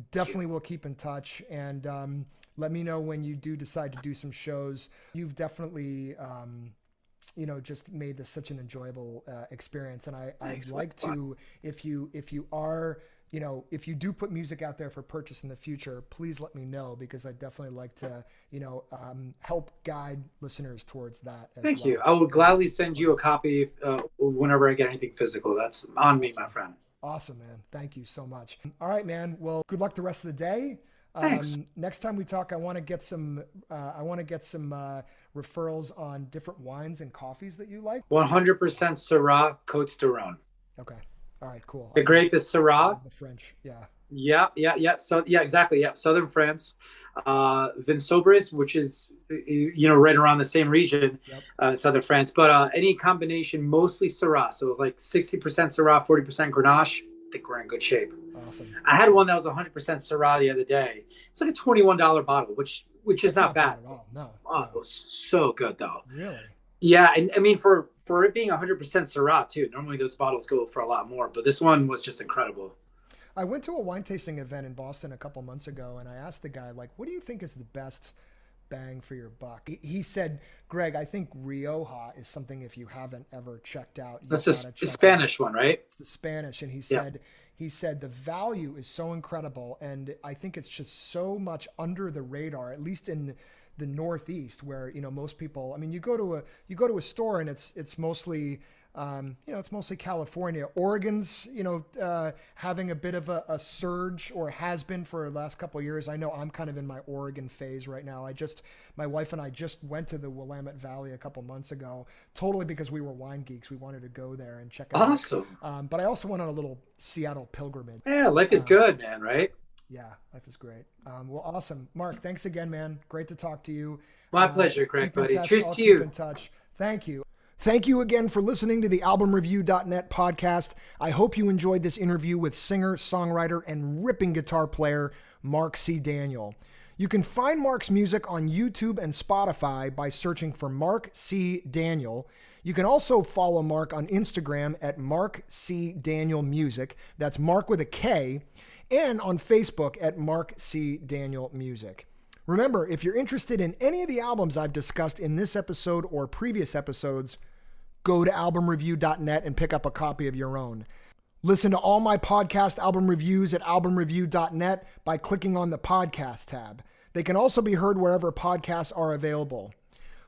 Speaker 1: Definitely will keep in touch, and let me know when you do decide to do some shows. You've definitely, you know, just made this such an enjoyable experience. And I'd like to, if you are, you know, if you do put music out there for purchase in the future, please let me know, because I'd definitely like to, you know, help guide listeners towards that.
Speaker 4: Thank you. I will gladly send you a copy whenever I get anything physical. That's on me, my friend.
Speaker 1: Awesome, man. Thank you so much. All right, man. Well, good luck the rest of the day.
Speaker 4: Thanks.
Speaker 1: Next time we talk, I want to get some. Referrals on different wines and coffees that you like.
Speaker 4: 100% Syrah, Côtes du Rhône.
Speaker 1: Okay. All right. Cool.
Speaker 4: The grape is Syrah.
Speaker 1: The French. Yeah.
Speaker 4: Yeah. So yeah, exactly. Yeah, southern France. Vinsobres, which is right around the same region, southern France. But any combination, mostly Syrah. So like 60% Syrah, 40% Grenache. I think we're in good shape.
Speaker 1: Awesome.
Speaker 4: I had one that was 100% Syrah the other day. It's like a $21 bottle, which is not bad
Speaker 1: at all. No.
Speaker 4: Oh, it was so good though.
Speaker 1: Really?
Speaker 4: Yeah, and I mean for it being 100% Syrah too. Normally those bottles go for a lot more, but this one was just incredible.
Speaker 1: I went to a wine tasting event in Boston a couple months ago, and I asked the guy, like, what do you think is the best bang for your buck? He said, Greg, I think Rioja is something, if you haven't ever checked out.
Speaker 4: That's the Spanish one, right?
Speaker 1: It's the Spanish. And he said the value is so incredible. And I think it's just so much under the radar, at least in the Northeast, where, most people, I mean, you go to a store and it's mostly, it's mostly California. Oregon's, having a bit of a surge, or has been for the last couple of years. I know I'm kind of in my Oregon phase right now. My wife and I just went to the Willamette Valley a couple months ago, totally because we were wine geeks. We wanted to go there and check it out.
Speaker 4: Awesome.
Speaker 1: But I also went on a little Seattle pilgrimage.
Speaker 4: Yeah, life is good, man, right?
Speaker 1: Yeah, life is great. Well, awesome. Mark, thanks again, man. Great to talk to you.
Speaker 4: My pleasure, Greg, buddy. Cheers to
Speaker 1: you.
Speaker 4: you.
Speaker 1: Keep in touch. Thank you. Thank you again for listening to the AlbumReview.net podcast. I hope you enjoyed this interview with singer, songwriter, and ripping guitar player Mark C. Daniel. You can find Mark's music on YouTube and Spotify by searching for Mark C. Daniel. You can also follow Mark on Instagram at Mark C. Daniel Music. That's Mark with a K. And on Facebook at Mark C. Daniel Music. Remember, if you're interested in any of the albums I've discussed in this episode or previous episodes, go to albumreview.net and pick up a copy of your own. Listen to all my podcast album reviews at albumreview.net by clicking on the podcast tab. They can also be heard wherever podcasts are available.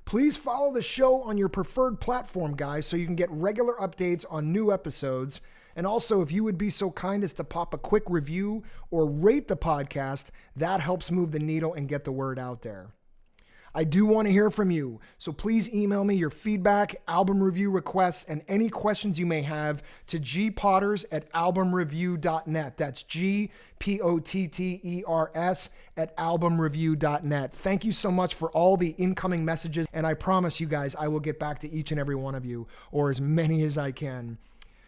Speaker 1: Please follow the show on your preferred platform, guys, so you can get regular updates on new episodes. And also, if you would be so kind as to pop a quick review or rate the podcast, that helps move the needle and get the word out there. I do want to hear from you, so please email me your feedback, album review requests, and any questions you may have to gpotters@albumreview.net. That's GPOTTERS @albumreview.net. Thank you so much for all the incoming messages, and I promise you guys I will get back to each and every one of you, or as many as I can.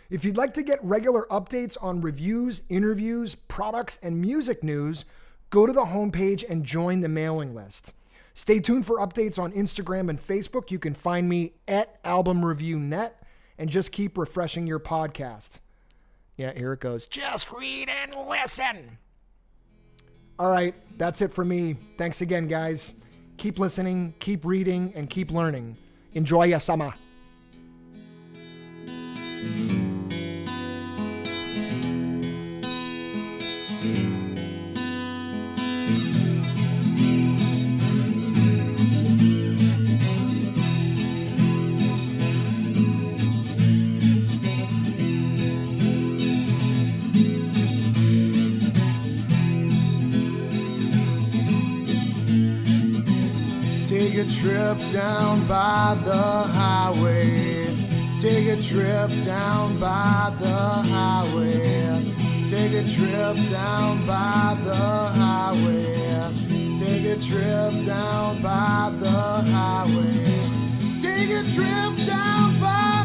Speaker 1: If you'd like to get regular updates on reviews, interviews, products, and music news, go to the homepage and join the mailing list. Stay tuned for updates on Instagram and Facebook. You can find me at AlbumReviewNet, and just keep refreshing your podcast. Yeah, here it goes. Just read and listen. All right, that's it for me. Thanks again, guys. Keep listening, keep reading, and keep learning. Enjoy your summer. Take a trip down by the highway. Take a trip down by the highway. Take a trip down by the highway. Take a trip down by the highway. Take a trip down by